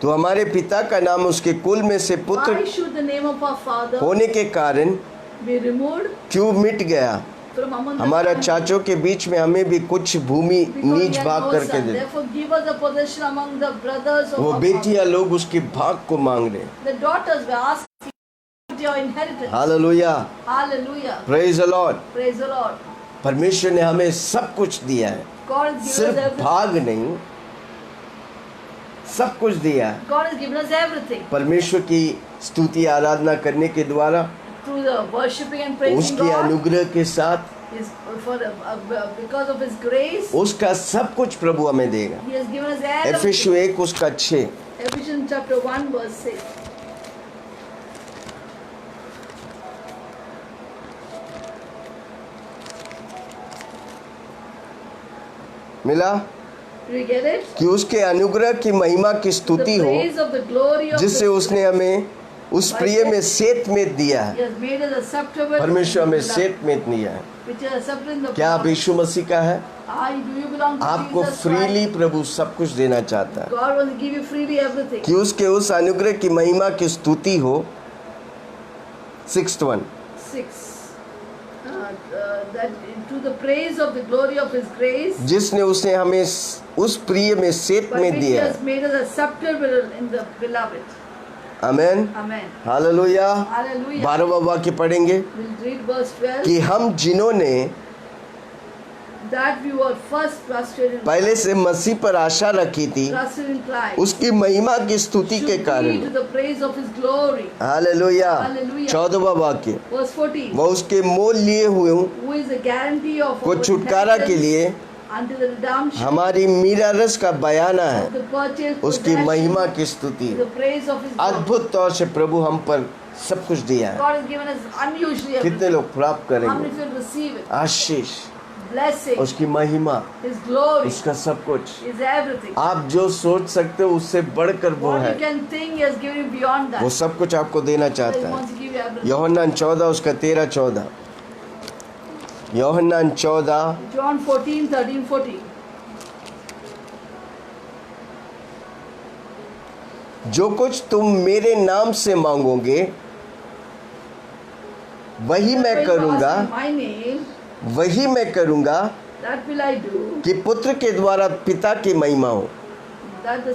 तो हमारे पिता का नाम उसके कुल में से Why पुत्र should the name of our father होने के कारण be removed क्यों मिट गया? from among the हमारा family? चाचों के बीच में हमें भी कुछ भूमि Because we नीच have भाग no करके son. They. Therefore give us a possession among the brothers of वो our बेटियां लोग उसके भाग को मांग रहे। father. The daughters were asking your inheritance. Hallelujah. Hallelujah. Praise the Lord. Praise the Lord. परमेश्वर ने हमें सब कुछ दिया है, God has given us सिर्फ everything. भाग नहीं, सब कुछ दिया है। God has given us everything परमेश्वर की स्तुति आराधना करने के द्वारा, through the worshiping and praising उसके God. अनुग्रह के साथ, His, because of His grace, उसका सब कुछ प्रभु हमें देगा। He has given us everything. एफेसु 1 उसका 6। Ephesians chapter 1 verse 6. मिला Do you get it? कि उसके अनुग्रह की महिमा की The स्तुति हो, praise of the glory of जिससे the उसने हमें उस प्रिय में सेत में दिया He है। has made us acceptable. परमेश्वर हमें in the सेत में दिया है। which is accepted in the क्या आप beloved. यीशु मसीह का है? Do you belong to आपको Jesus फ्रीली Christ? प्रभु सब कुछ देना चाहता है God wants to give you freely everything. कि उसके उस अनुग्रह की महिमा की स्तुति हो। 6th one, 6. That to the praise of the glory of His grace, जिसने उसने हमें उस प्रिय में सेत by में which He दिया has है। made us acceptable in the beloved. Amen. Amen. Hallelujah. Hallelujah. 12वां वाक्य पढ़ेंगे We'll read verse 12. कि हम जिन्होंने That we were first trusted in पहले से मसीह पर आशा रखी थी, trusted in Christ. उसकी महिमा की स्तुति should के be कारण। to the praise of His glory. Hallelujah. Hallelujah. 14वां वाक्य, Verse 14. वह उसके मोल लिए हुए Who is the guarantee of को our छुटकारा के inheritance लिए until the redemption हमारी मीरा रस का बयाना of है, the purchased उसकी possession, महिमा की स्तुति। the praise of His glory. अद्भुत तौर से प्रभु हम पर सब कुछ दिया है। God has given us unusually कितने everything. लोग प्राप्त How many करेंगे? of you will receive it? Ashish, blessing, उसकी महिमा, His glory, उसका सब कुछ। His everything. आप जो सोच सकते हो उससे बढ़कर वो What है, you can think He has given you beyond वो that. सब कुछ आपको देना He चाहता है। wants to give you everything. यूहन्ना 14 उसका 13-14। यूहन्ना 14 John 14, 13, 14. जो कुछ तुम मेरे नाम से मांगोगे वही मैं Whatever you करूंगा, ask in my name, वही मैं करूंगा that will I do. कि पुत्र के द्वारा पिता की महिमा हो। That the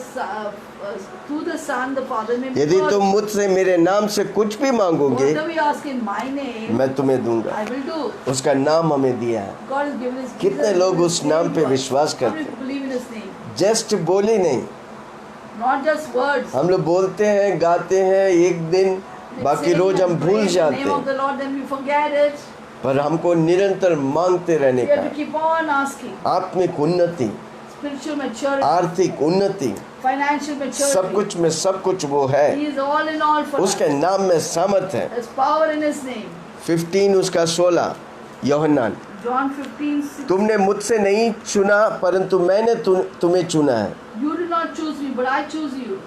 through the Son, the Father may be यदि तुम glorified. मुझसे मेरे नाम से कुछ भी मांगोगे Whatever you ask in my name, मैं तुम्हें दूंगा। I will do. उसका नाम हमें दिया है। God has given His. कितने लोग उस नाम पे विश्वास How करते many हैं? people believe in His name? Just बोली नहीं, Not just words. हम लोग बोलते हैं, गाते हैं एक दिन, बाकी रोज हम भूल जाते In the name of हैं। the Lord, then we forget it. पर हमको निरंतर मांगते रहने We have का, to keep on asking. आत्मिक उन्नति, Spiritual maturity, आर्थिक उन्नति, financial maturity. सब कुछ में सब कुछ वो है। He is all in all for us. उसके नाम में सामर्थ है। There's power in His name. 15 उसका 16 यूहन्ना, John 15, 6. तुमने मुझसे नहीं चुना परंतु मैंने तुम्हें चुना है। You did not choose me, but I choose you.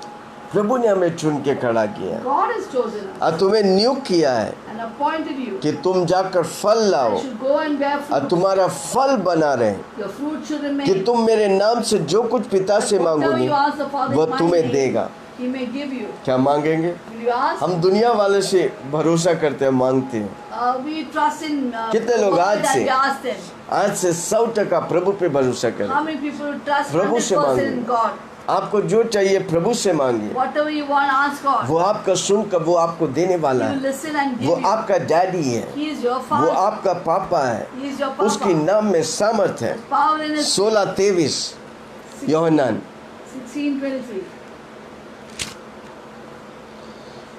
प्रभु ने हमें चुन के खड़ा किया है God has chosen us और तुम्हें नियुक्त किया है and appointed you. कि तुम जाकर फल लाओ You should go and bear और fruit. तुम्हारा फल बना रहे, Your fruit should remain. कि तुम मेरे नाम से जो कुछ पिता से Whatever मांगोगे you ask the Father वो in my तुम्हें name, देगा। He may give you. क्या मांगेंगे? Will you ask? हम दुनिया वाले से भरोसा करते हैं, मांगते हैं। We trust in कितने लोग God आज that से? we ask them. आज से 100% प्रभु पे भरोसा करें। How many people trust प्रभु से 100% in मांगे। God? आपको जो चाहिए प्रभु से मांगिए, Whatever you want, ask God. वो आपका सुनकर वो आपको देने He वाला will है। listen and give वो you. आपका डैडी है, He is your वो Father. आपका पापा है, He is your Papa. उसके नाम में सामर्थ है। Power in His 16:23 यूहन्ना, 16:23.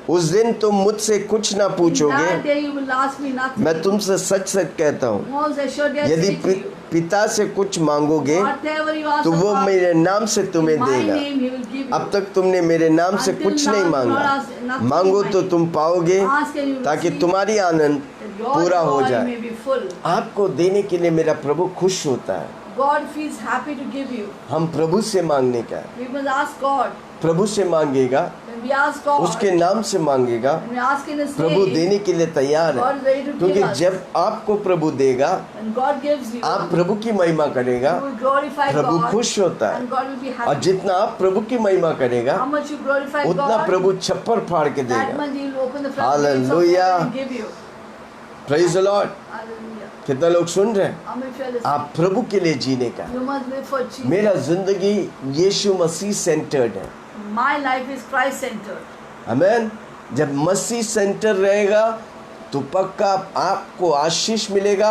उस दिन तुम मुझसे कुछ ना In पूछोगे, that day you will ask me nothing. मैं तुमसे सच सच कहता हूँ, Most assuredly I यदि speak to you. पिता से कुछ मांगोगे Whatever you ask तो the वो Father, मेरे नाम से तुम्हें in my देगा। name He will give you. अब तक तुमने मेरे नाम से Until कुछ now नहीं you मांगा, not ask nothing मांगो in my तो name. तुम पाओगे Ask and you will ताकि receive, तुम्हारी आनंद that your पूरा हो joy जाए। may be full. आपको देने के लिए मेरा प्रभु खुश होता है। God feels happy to give you. हम प्रभु से मांगने का है। We must ask God. प्रभु से मांगेगा, When we ask God, उसके नाम से मांगेगा, when we ask in His Prabhu name, देने के लिए तैयार God है। is ready to क्योंकि give us. जब आपको प्रभु देगा, When God gives you, आप प्रभु की महिमा करेगा, you will glorify Prabhu God, खुश होता है। and God will be और happy. जितना आप प्रभु की महिमा करेगा How much you glorify उतना God, प्रभु छप्पर फाड़ के that देगा। much He will open the floodgates of Hallelujah. heaven and give you. Praise the Lord. Hallelujah. कितना लोग सुन रहे हैं? How many feel this? आप प्रभु के लिए जीने का। You must live for Jesus. मेरा जिंदगी यीशु मसीह सेंटर्ड है। My life is Christ centered. आमेन। जब मसीह सेंटर रहेगा तो पक्का आपको आशीष मिलेगा,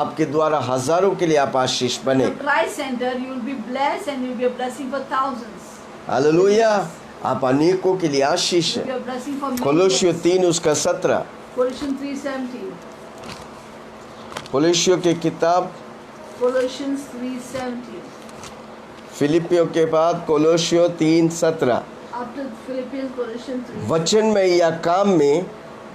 आपके द्वारा हजारों के लिए आप आशीष So बने। Christ centered, you will be blessed and you will be a blessing for thousands. Hallelujah. आप अनेकों के लिए आशीष You will be है। a blessing for कोलोसियों millions. 3 उसका 17, Colossians 3:17. कोलोसियों की किताब, Colossians 3:17. फिलिपियों के बाद कोलोसियों 3:17। After Philippians, Colossians 3. वचन में या काम में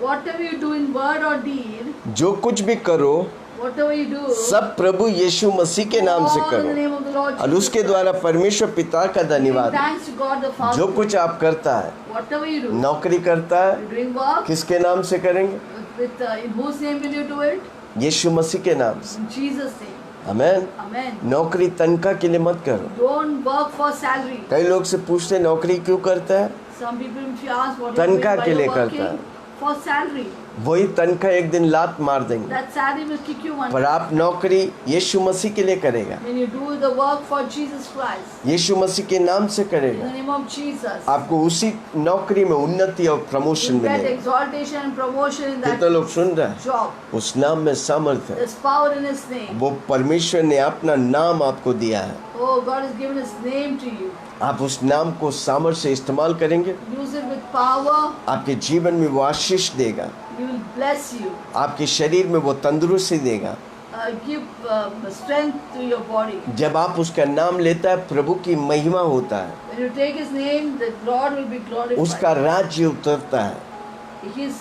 Whatever you do in word or deed, जो कुछ भी करो whatever you do, सब प्रभु यीशु मसीह के नाम से all in the करो name of the Lord और Jesus उसके Christ. द्वारा परमेश्वर पिता का Giving धन्यवाद। thanks to God the Father. जो कुछ आप करता है, Whatever you do, नौकरी करता है, you're doing work, किसके नाम से करेंगे? in whose name will you do it? यीशु मसीह के नाम से। In Jesus' name. Amen. Amen. नौकरी तनख्वाह के लिए मत करो। Don't work for salary. कई लोग से पूछते हैं नौकरी क्यों करता है? Some people, if you ask what तनख्वाह why के लिए you're करता working, for salary. वही तनख्वाह एक दिन लात मार देंगे। That salary will kick you one पर day. आप नौकरी यीशु मसीह के लिए करेगा, When you do the work for Jesus Christ, यीशु मसीह के नाम से in करेगा, the name of Jesus, आपको उसी नौकरी में उन्नति और प्रमोशन you get मिलेगा। exaltation and promotion in कितने that लोग सुन रहे हैं? job. उस नाम में सामर्थ है। There's power in His name. वो परमेश्वर ने अपना नाम आपको दिया है। Oh, God has given His name to you. आप उस नाम को सामर्थ से इस्तेमाल करेंगे, Use it with power. आपके जीवन में वो आशीष देगा, He will bless you. आपके शरीर में वो तंदुरुस्ती देगा। Give strength to your body. जब आप उसका नाम लेता है प्रभु की महिमा होता है, When you take His name, the Lord will be glorified. उसका राज्य उतरता है। His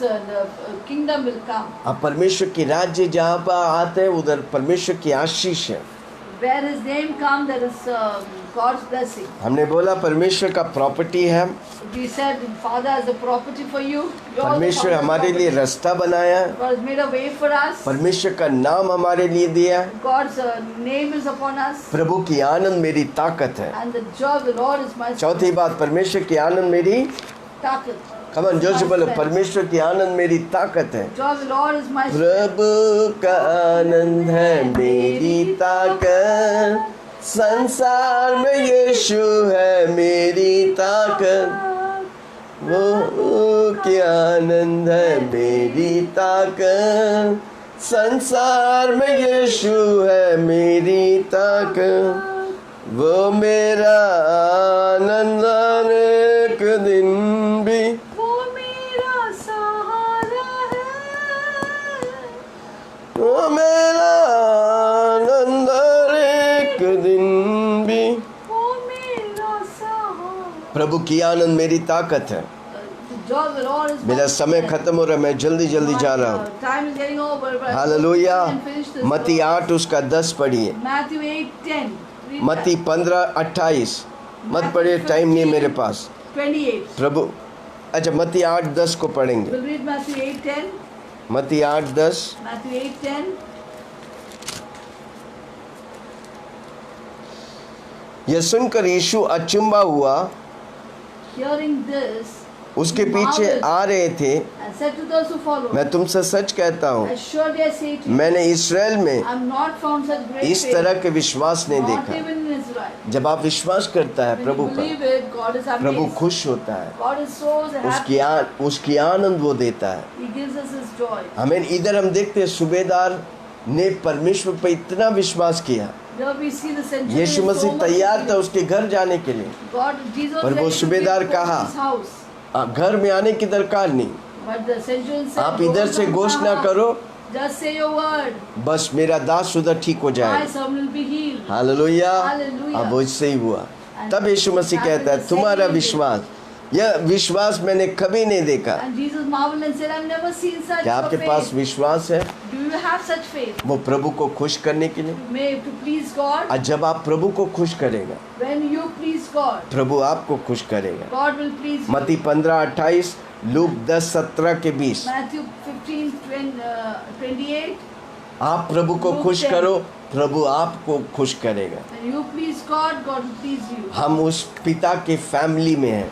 kingdom will come. अब परमेश्वर की राज्य जहाँ पर आते हैं उधर परमेश्वर की आशीष है। Where His name comes, there is God's blessing. हमने बोला परमेश्वर का प्रॉपर्टी है। We said Father has a property for you. You're the परमेश्वर Father's हमारे लिए property. रास्ता बनाया है। God has made a way for us. परमेश्वर का नाम हमारे लिए दिया है। God's name is upon us. प्रभु की आनंद मेरी ताकत है। And the joy of the Lord is my चौथी बात, परमेश्वर की आनंद मेरी takat. कमन जोर से बोलो, परमेश्वर की आनंद मेरी ताकत है। Joy of the Lord is my strength. प्रभु का आनंद है मेरी ताकत, संसार में यीशु है मेरी ताकत। वो क्या आनंद है मेरी ताकत, संसार में यीशु है मेरी ताकत। वो मेरा आनंद अनेक दिन भी, वो मेरा सहारा है. वो मेरा आनंद अनेक दिन भी। वो मेरा सहारा. प्रभु की आनंद मेरी ताकत है। The joy of the Lord is my मेरा समय strength. खत्म हो रहा है, मैं जल्दी जल्दी जा रहा हूँ। Time is getting over. but hallelujah. I can finish this मत्ती verse. 8 उसका 10 पढ़िए। Matthew 8:10. Read मत्ती that. 15:28 मत पढ़िए, टाइम नहीं है मेरे पास। 28. प्रभु अच्छा मत्ती 8:10 को पढ़ेंगे। We'll read Matthew 8:10. मत्ती 8:10। Matthew 8:10. यह सुनकर यीशु अचंभा हुआ, Hearing this, उसके he पीछे marveled आ रहे थे। and said to those who followed, मैं तुमसे सच कहता हूँ, Assuredly I say to you, मैंने इस्राएल में I have not found such great इस faith, तरह के विश्वास नहीं not देखा। even in Israel. जब आप विश्वास करता है When प्रभु you पर, believe it, God is Prabhu amazed. खुश होता है, God is so happy. उसकी आनंद वो देता है। He gives us His joy. हमें इधर हम देखते हैं सूबेदार ने परमेश्वर पर इतना विश्वास किया, Here we see the centurion Yeshu is so Masih much तैयार था believed. उसके घर जाने के लिए। God, Jesus पर वो ready to सूबेदार go कहा, to his house. घर में आने की दरकार नहीं, But the centurion said, आप इधर "Don't से come घोषणा now. करो, Just say your word. बस मेरा दास उधर ठीक हो My जाए। son will be healed." Hallelujah. Hallelujah. अब वैसे ही हुआ। तब यीशु मसीह कहता है, तुम्हारा विश्वास, यह विश्वास मैंने कभी नहीं देखा। And Jesus marveled and said, "I've never seen such क्या आपके पास faith. विश्वास है Do you have such faith? वो प्रभु को खुश करने के लिए? May to please God. और जब आप प्रभु को खुश करेगा, When you please God, प्रभु आपको खुश करेगा। God will please you. मत्ती 15:28, लूक 10:17 के 20। Matthew 15:28. आप प्रभु को लूक खुश 10। करो, प्रभु आपको खुश करेगा। When you please God, God will please you. हम उस पिता के फैमिली में हैं।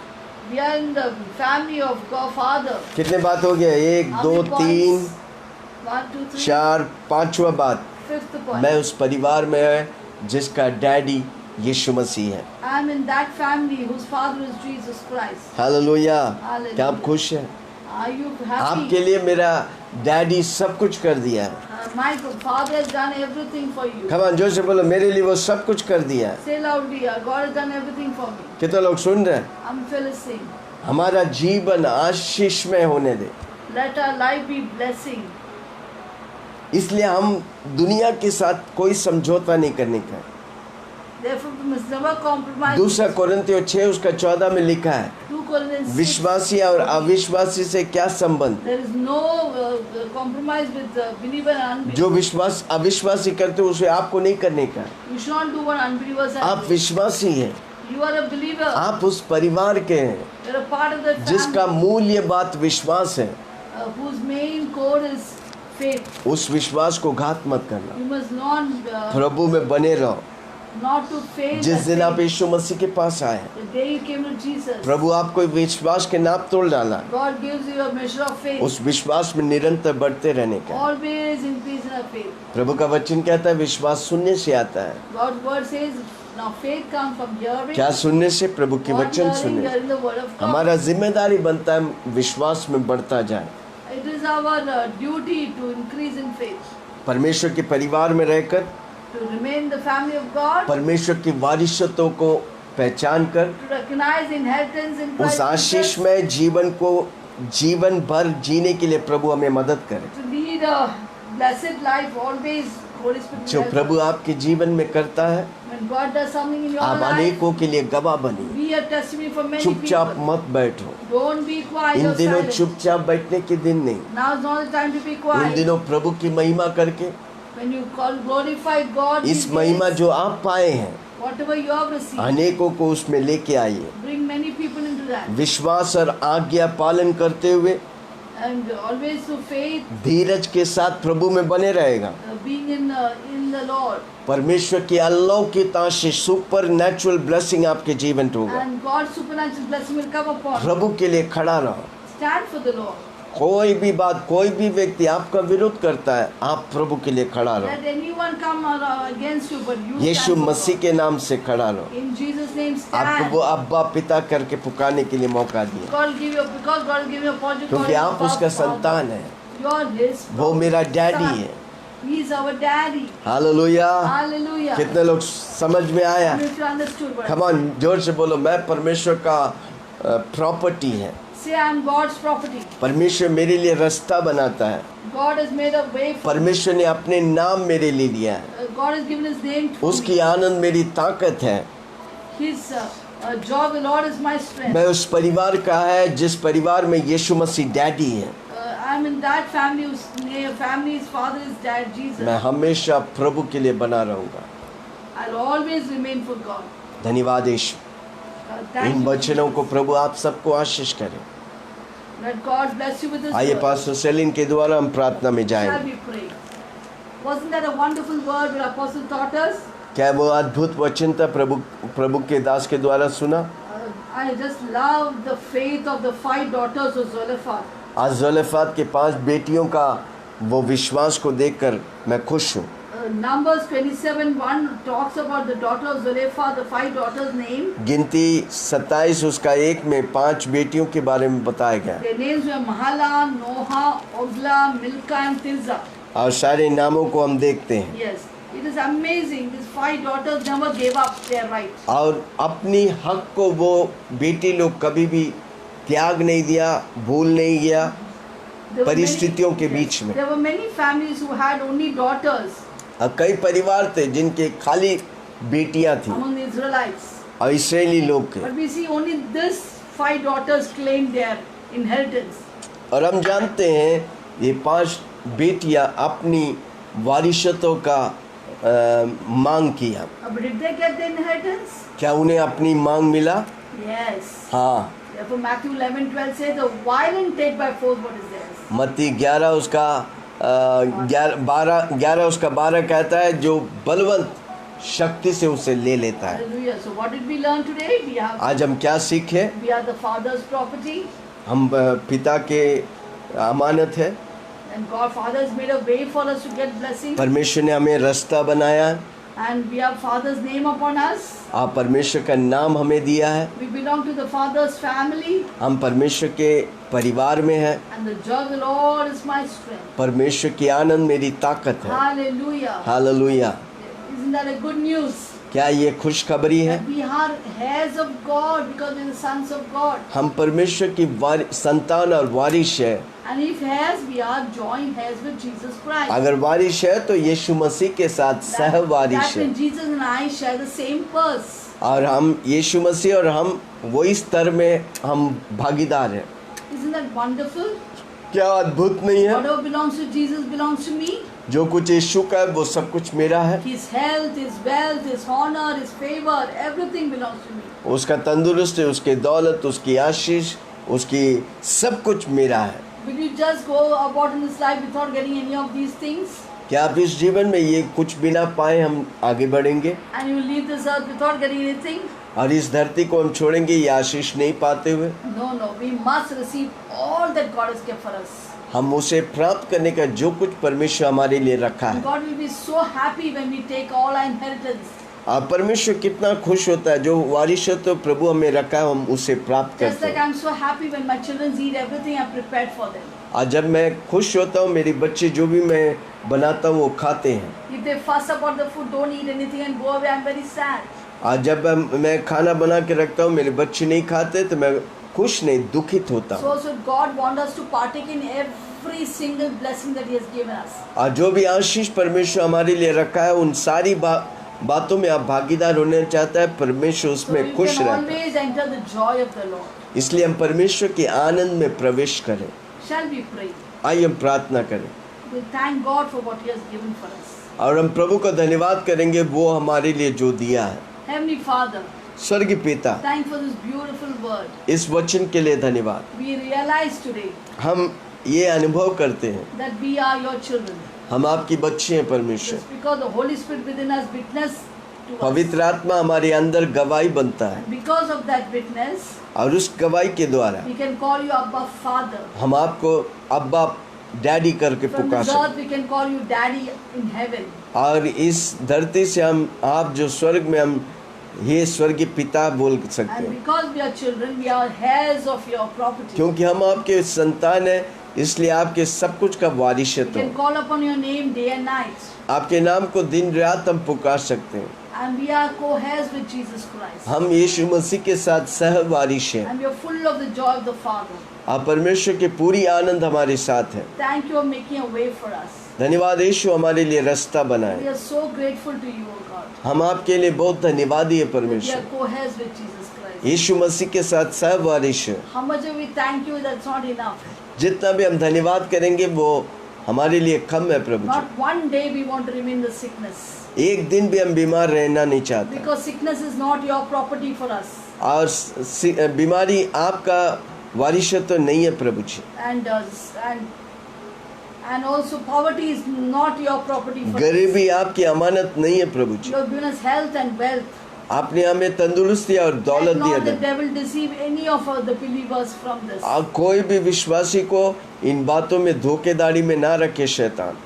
We are in the family of God Father. कितने बात हो गया? 1 How 2 many 3 points? 1, 2, 3. 4 5वां बात, Fifth point. मैं उस परिवार में है जिसका डैडी यीशु मसीह है। I am in that family whose father is Jesus Christ. Hallelujah. Hallelujah. क्या आप खुश हैं? Are you happy? आपके लिए मेरा डैडी सब कुछ कर दिया है। My father has done everything for you. come on, जोर से बोलो, मेरे लिए वो सब कुछ कर दिया है। Say loudly, God has done everything for me. कितने लोग सुन रहे हैं? I'm Phyllis Singh. हमारा जीवन आशीष में होने दे, Let our life be blessing. इसलिए हम दुनिया के साथ कोई समझौता नहीं करने का। Therefore, we must never compromise. दूसरा कोरिन्थियों 6 उसका 14 में लिखा है, 2 Corinthians 6. विश्वासी और अविश्वासी से क्या संबंध? There is no compromise with the believer and unbeliever. जो विश्वास अविश्वासी करते हो उसे आपको नहीं करने का। You should not do what unbelievers are आप doing. विश्वासी हैं, You are a believer. आप उस परिवार के हैं You are a part of the family. जिसका मूल्य बात विश्वास है। Whose main core is faith. उस विश्वास को घात मत करना, You must not प्रभु में बने रहो। not to fail. जिस that दिन आप faith. यीशु मसीह के पास आए, The day you came to Jesus, प्रभु आपको विश्वास के नाप तोल डाला, God gives you a measure of faith. उस विश्वास में निरंतर बढ़ते रहने का। Always increase in our faith. प्रभु का वचन कहता है विश्वास सुनने से आता है। God's word says, now faith comes from hearing. क्या सुनने से? प्रभु के Not वचन hearing, सुनने। hearing the word of God. हमारा जिम्मेदारी बनता है विश्वास में बढ़ता जाए। It is our duty to increase in faith, परमेश्वर के परिवार में रहकर to remain the family of God, परमेश्वर की वारिसत्वों को पहचान कर to recognize inheritance in उस Christ आशीष Jesus, में जीवन को जीवन भर जीने के लिए प्रभु हमें मदद करे। to lead a blessed life always Holy Spirit will जो help प्रभु us. आपके जीवन में करता है, When God does something in your आप life, अनेकों के लिए गवाह बनिए। be a testimony for many चुपचाप people. मत बैठो। Don't be quiet in or दिनों silent. चुपचाप बैठने के दिन नहीं, Now is not the time to be in quiet. दिनों प्रभु की महिमा करके When you call glorify God, इस these महिमा days, जो आप पाए हैं, whatever you have received, अनेकों को उसमें लेके आइए। bring many people into that. विश्वास और आज्ञा पालन करते हुए And always through faith, धीरज के साथ प्रभु में बने रहेगा। being in the Lord. परमेश्वर की अलौकिक आशीष, सुपर नेचुरल ब्लेसिंग आपके जीवन में होगा। And God's supernatural blessing will come upon you. प्रभु के लिए खड़ा रहो। Stand for the Lord. कोई भी बात, कोई भी व्यक्ति आपका विरोध करता है, आप प्रभु के लिए खड़ा रहो। Let anyone come against you, but you Yeshu stand for Masih God. के नाम से खड़ा रहो। In Jesus' name, आपको stand. वो अब्बा पिता करके पुकारने के लिए मौका दिया, God will give you, because God will give you a opportunity. क्योंकि आप उसका संतान है। You are His. वो मेरा डैडी son. है। He is our daddy. Hallelujah. Hallelujah. कितने लोग समझ में आया? If you understood what come on, जोर से बोलो, मैं परमेश्वर का प्रॉपर्टी है। say, I am God's property. परमेश्वर मेरे लिए रास्ता बनाता है। God has made a way for परमेश्वर ने अपने नाम मेरे लिए लिया है। God has given His name to उसकी me. आनंद मेरी ताकत है। His joy, the Lord is my strength. मैं उस परिवार का है जिस परिवार में यीशु मसीह डैडी है। I am in that family whose family's father is Dad Jesus. मैं हमेशा प्रभु के लिए बना रहूंगा। I'll always remain for God. धन्यवाद यीशु। Thank in you. वचनों को प्रभु आप सबको आशीष करें। Let God bless you with His आइए word. पास्टर सेलिन के द्वारा हम प्रार्थना में Shall जाएंगे। we pray? Wasn't that a wonderful word that Apostle taught us? क्या वो अद्भुत वचन था प्रभु के दास के द्वारा सुना? I just love the faith of the 5 daughters of Zelophehad. आज ज़लेफ़ात के 5 बेटियों का वो विश्वास को देखकर मैं खुश हूँ। Numbers 27:1 talks about the daughter of Zelophehad, the 5 daughters' name. गिनती 27 उसका 1 में 5 बेटियों के बारे में बताया गया। Their names were Mahala, Noha, Ogla, Milcah, and Tirzah. और सारे नामों को हम देखते हैं। Yes, it is amazing. These 5 daughters never gave up their right. और अपनी हक को वो बेटी लोग कभी भी त्याग नहीं दिया, भूल नहीं गया There were परिस्थितियों के many- बीच में। There were many families who had only daughters और कई परिवार थे जिनके खाली बेटियां थी among the Israelites. और इस्राएली लोग के। But we see only this 5 daughters claimed their inheritance. और हम जानते हैं ये 5 बेटियां अपनी वारिसतों का मांग किया। But did they get the inheritance? क्या उन्हें अपनी मांग मिला? Yes. हाँ। Therefore Matthew 11:12 says, the violent take by force what is theirs. मत्ती 11 उसका 11 उसका 12 कहता है जो बलवंत शक्ति से उसे ले लेता है। Hallelujah. So what did we learn today? आज हम क्या सीखे? We are the Father's property, हम पिता के अमानत है। and God Father has made a way for us to get blessing, परमेश्वर ने हमें रास्ता बनाया, and we have Father's name upon us. आप परमेश्वर का नाम हमें दिया है, We belong to the Father's family, हम परमेश्वर के परिवार में हैं। and the joy of the Lord is my strength. परमेश्वर की आनंद मेरी ताकत है। Hallelujah. Hallelujah. Isn't that a good news? क्या ये खुशखबरी है? That we are heirs of God because we are the sons of God. हम परमेश्वर की संतान और वारिस है। And if heirs, we are joint heirs with Jesus Christ. अगर वारिस है तो यीशु मसीह के साथ सहवारिस That है। when Jesus and I share the same purse. और हम यीशु मसीह और हम वही स्तर में हम भागीदार हैं। Isn't that wonderful? क्या अद्भुत नहीं है? Whatever belongs to Jesus belongs to me. जो कुछ यीशु का है वो सब कुछ मेरा है। His health, His wealth, His honor, His favor, everything belongs to me. उसका तंदुरुस्त है, उसकी दौलत, उसकी आशीष, उसकी सब कुछ मेरा है। Will you just go about in this life without getting any of these things? क्या आप इस जीवन में ये कुछ बिना पाए हम आगे बढ़ेंगे? And you will leave this earth without getting anything? और इस धरती को हम छोड़ेंगे ये आशीष नहीं पाते हुए? No, no. We must receive all that God has kept for us. हम उसे प्राप्त करने का जो कुछ परमेश्वर हमारे लिए रखा है। God will be so happy when we take all our inheritance. और परमेश्वर कितना खुश होता है जो वारिसत्व तो प्रभु हमें रखा है हम उसे प्राप्त Just करते like हैं। I'm so happy when my children eat everything I've prepared for them. और जब मैं खुश होता हूँ मेरे बच्चे जो भी मैं बनाता हूँ वो खाते हैं। If they fuss about the food, don't eat anything and go away, I'm very sad. और जब मैं खाना बना के रखता हूँ मेरे बच्चे नहीं खाते तो मैं खुश नहीं, दुखित होता हूँ। So God wants us to partake in every single blessing that He has given us. और जो भी आशीष परमेश्वर हमारे लिए रखा है, उन सारी बातों में आप भागीदार होने चाहता है, परमेश्वर So उसमें you खुश can रहता है। always enter the joy of the Lord. इसलिए हम परमेश्वर के आनंद में प्रवेश करें। Shall we pray? आइए हम प्रार्थना करें We thank God for what He has given for us. और हम प्रभु का धन्यवाद करेंगे वो हमारे लिए जो दिया है। Heavenly Father, स्वर्गीय पिता, thank for this beautiful word. इस वचन के लिए धन्यवाद। We realize today हम ये अनुभव करते हैं that we are your children. हम आपकी बच्चे हैं परमेश्वर। Just because the Holy Spirit within us witness to us. पवित्र आत्मा हमारे अंदर गवाही बनता है Because of that witness, और उस गवाही के द्वारा we can call you Abba Father. हम आपको अब्बा डैडी करके From पुकार this सकते earth we can call you Daddy in heaven. हैं। और इस धरती से हम आप जो स्वर्ग में हम ये स्वर्गीय पिता बोल सकते And हैं, because we are children, we are heirs of your property. क्योंकि हम आपके संतान हैं, इसलिए आपके सब कुछ का We वारिशत्व can है। call upon your name day and night. आपके नाम को दिन रात हम पुकार सकते हैं। And we are co-heirs with Jesus Christ. हम यीशु मसीह के साथ सहवारिश हैं। And we are full of the joy of the Father. आप परमेश्वर के पूरी आनंद हमारे साथ है। Thank you for making a way for us. धन्यवाद यीशु हमारे लिए रास्ता We बनाए। are so grateful to you, O God. हम आपके लिए बहुत धन्यवादी है That we are परमेश्वर। co-heirs with Jesus Christ. यीशु मसीह के साथ सहवारिश है। How much we thank you, that's not enough. जितना भी हम धन्यवाद करेंगे वो हमारे लिए कम है प्रभु जी। Not one day we want to remain the sickness. एक दिन भी हम बीमार रहना नहीं चाहते Because sickness is not your property for us. और बीमारी आपका वारिशत्व नहीं है प्रभु जी। And also poverty is not your property for us. गरीबी आपकी अमानत नहीं है प्रभु जी। You have given us health and wealth. आपने हमें तंदुरुस्ती और दौलत Let दिया not the है। devil deceive any of the believers from this. आप कोई भी विश्वासी को इन बातों में धोखेदारी में ना रखे शैतान।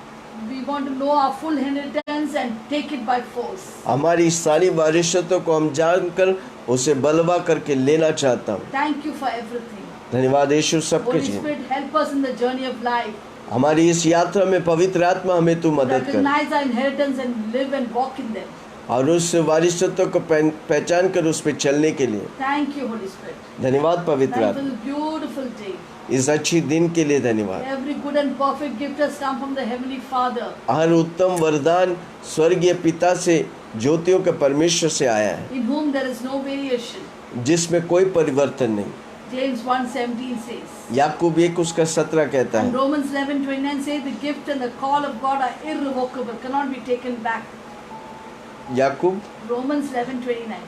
We want to know our full inheritance and take it by force. हमारी सारी वारिशतों को हम जानकर उसे बलवा करके लेना चाहता हूँ। Thank you for everything. धन्यवाद यीशु सबके Holy लिए। Spirit, help us in the journey of life. हमारी इस यात्रा में पवित्र आत्मा हमें तू मदद कर Recognize our inheritance and live and walk in them. और उस वारिशत्व को पहचान कर उस पर चलने के लिए Thank you, Holy Spirit. धन्यवाद पवित्र Thank you for आत्मा। this beautiful day. इस अच्छी दिन के लिए धन्यवाद। Every good and perfect gift has come from the Heavenly Father. हर उत्तम वरदान स्वर्गीय पिता से ज्योतियों के परमेश्वर से आया है, In whom there is no variation. जिसमें कोई परिवर्तन नहीं। James 1:17 says. याकूब 1:17 कहता And है। Romans 11:29 says the gift and the call of God are irrevocable, cannot be taken back. Yakub Romans 11:29.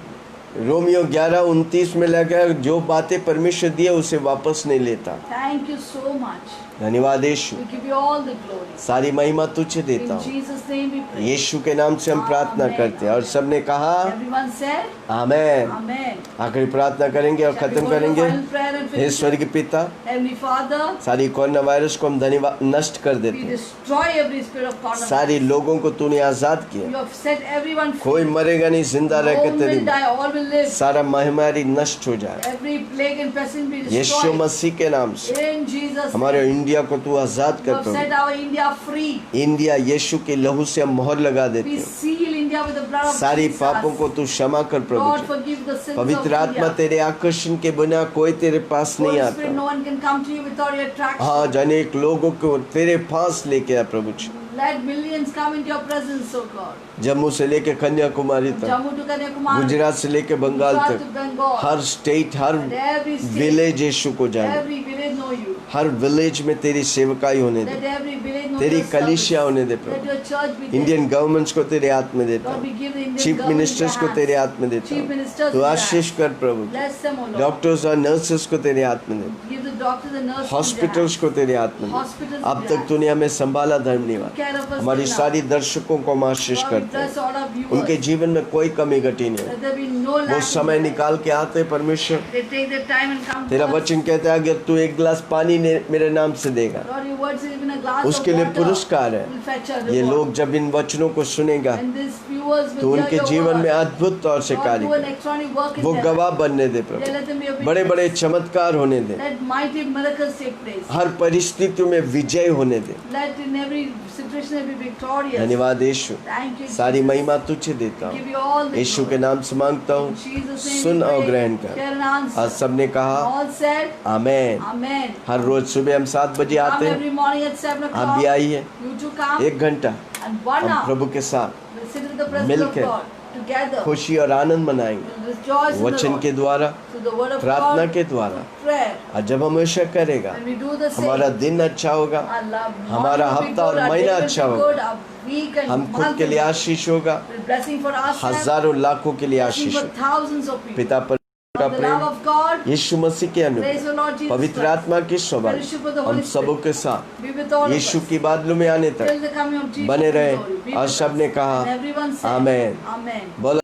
Romeo 11:29 में लगा है, जो बातें परमेश्वर दिए उसे वापस नहीं लेता। Thank you so much. धन्यवाद यीशु, We give you all the glory. सारी महिमा तुझे देता In हूँ। Jesus' name we pray. यीशु के नाम से हम प्रार्थना Amen. करते हैं और सबने कहा Everyone said, आमेन। Amen. आखिरी प्रार्थना करेंगे और Shall we खत्म go to करेंगे। final prayer and hey finish? स्वर्गीय पिता, Heavenly Father, सारी कोरोना वायरस को हम धन्यवाद नष्ट कर देते we हैं। destroy every spirit of coronavirus. सारी लोगों को तूने आजाद You किया। have set everyone free. कोई मरेगा नहीं, जिंदा रह No के one तेरी will die, all will live. सारा महामारी नष्ट हो जाए Every plague and pestilence be Yeshu destroyed. मसीह के नाम से। In Jesus' हमारे name. इंडिया को तू आजाद You कर have दो। set our India free. India Yeshu के लहू से हम मोहर लगा देते We हैं। seal India with the blood of सारी Jesus. पापों को तू क्षमा कर प्रभु Lord, ji. forgive the sins of पवित्र आत्मा India. तेरे आकर्षण के बिना कोई तेरे पास नहीं Holy Spirit, no आता। one can come to you without your attraction. हाँ, अनेक लोगों को तेरे पास लेके आ प्रभु जी। Let millions come into your presence, O God. Jammu से लेके कन्याकुमारी तक, Jammu to Kanyakumari, गुजरात से लेके बंगाल Gujarat तक, to Bengal, हर स्टेट, हर and every state, village Yeshu को जाने। every village know you. हर विलेज में तेरी सेवकाई होने Let दे। every village know तेरी your कलीसिया service. होने दे Let Prabhu. your church be there. Indian governments को तेरे हाथ में देता Lord, we हूँ। give the Indian chief government ministers in को your तेरे hands. हाथ में देता Chief हूँ। ministers तो in your आशीष hands. कर प्रभु। Bless them, O Lord. Doctors और नर्सेस को तेरे हाथ में दे। Give the doctors and nurses hospitals को तेरे हाथ में दे। Hospitals अब in तक your तूने हमें संभाला धन्यवाद। care of us हमारी till now. सारी दर्शकों को हम आशीष Lord, we करते bless हैं। all our viewers. उनके जीवन में कोई कमी घटी नहीं हो। Let there be no वो lack in समय their life. निकाल के आते परमेश्वर। They take their time and come तेरा to us. वचन कहता है अगर तू एक गिलास पानी मेरे नाम से देगा, Lord, your word says even a glass उसके of लिए water पुरस्कार है। will fetch a ये reward. लोग जब इन वचनों को सुनेगा And these viewers will तो hear उनके your जीवन word. में अद्भुत तौर से Lord, कार्य do an करे। extraordinary work in वो their गवाह life. बनने दे They Prabhu. let them be a बड़े witness. बड़े चमत्कार होने दे। Let mighty miracles take place. हर परिस्थितियों में विजय होने दे। Let in every situation they be victorious. धन्यवाद यीशु, Thank you, सारी Jesus. महिमा तुझे देता Give हूँ। you all the यीशु के glory. नाम से मांगता हूँ, In Jesus' name soon we और pray. ग्रहण कर। Hear and answer. आज सबने कहा All said, आमेन। Amen. हर रोज सुबह हम 7 बजे Come आते हैं, every morning at 7 आप o'clock. भी आइए। You too come. 1 घंटा And 1 हम hour. प्रभु के साथ We'll sit in the presence of मिलकर God together. खुशी और आनंद मनाएंगे, We'll rejoice in the वचन Lord. के द्वारा, Through the word of प्रार्थना God. के द्वारा। through prayer. और जब हम ऐसा करेगा, When we do the same. हमारा दिन अच्छा होगा, Allah, हमारा morning will be हफ्ता और good, our महीना day will अच्छा be होगा। good, our week and हम खुद month के will लिए be good. आशीष होगा, We're blessing for ourselves, हजारों लाखों के लिए blessing आशीष for होगा। thousands of people. पिता पर का Of the love Prem, of God, यीशु मसीह के praise अनुग्रह, the Lord Jesus पवित्र Christ. आत्मा की सौभाग्य Fellowship with the हम Holy सबों Spirit. के साथ Be with all of Yeshu us. की बादलों में आने Till तक the coming of Jesus बने in रहे। glory. Be और with सबने us. कहा And everyone said, amen. Amen. बोलो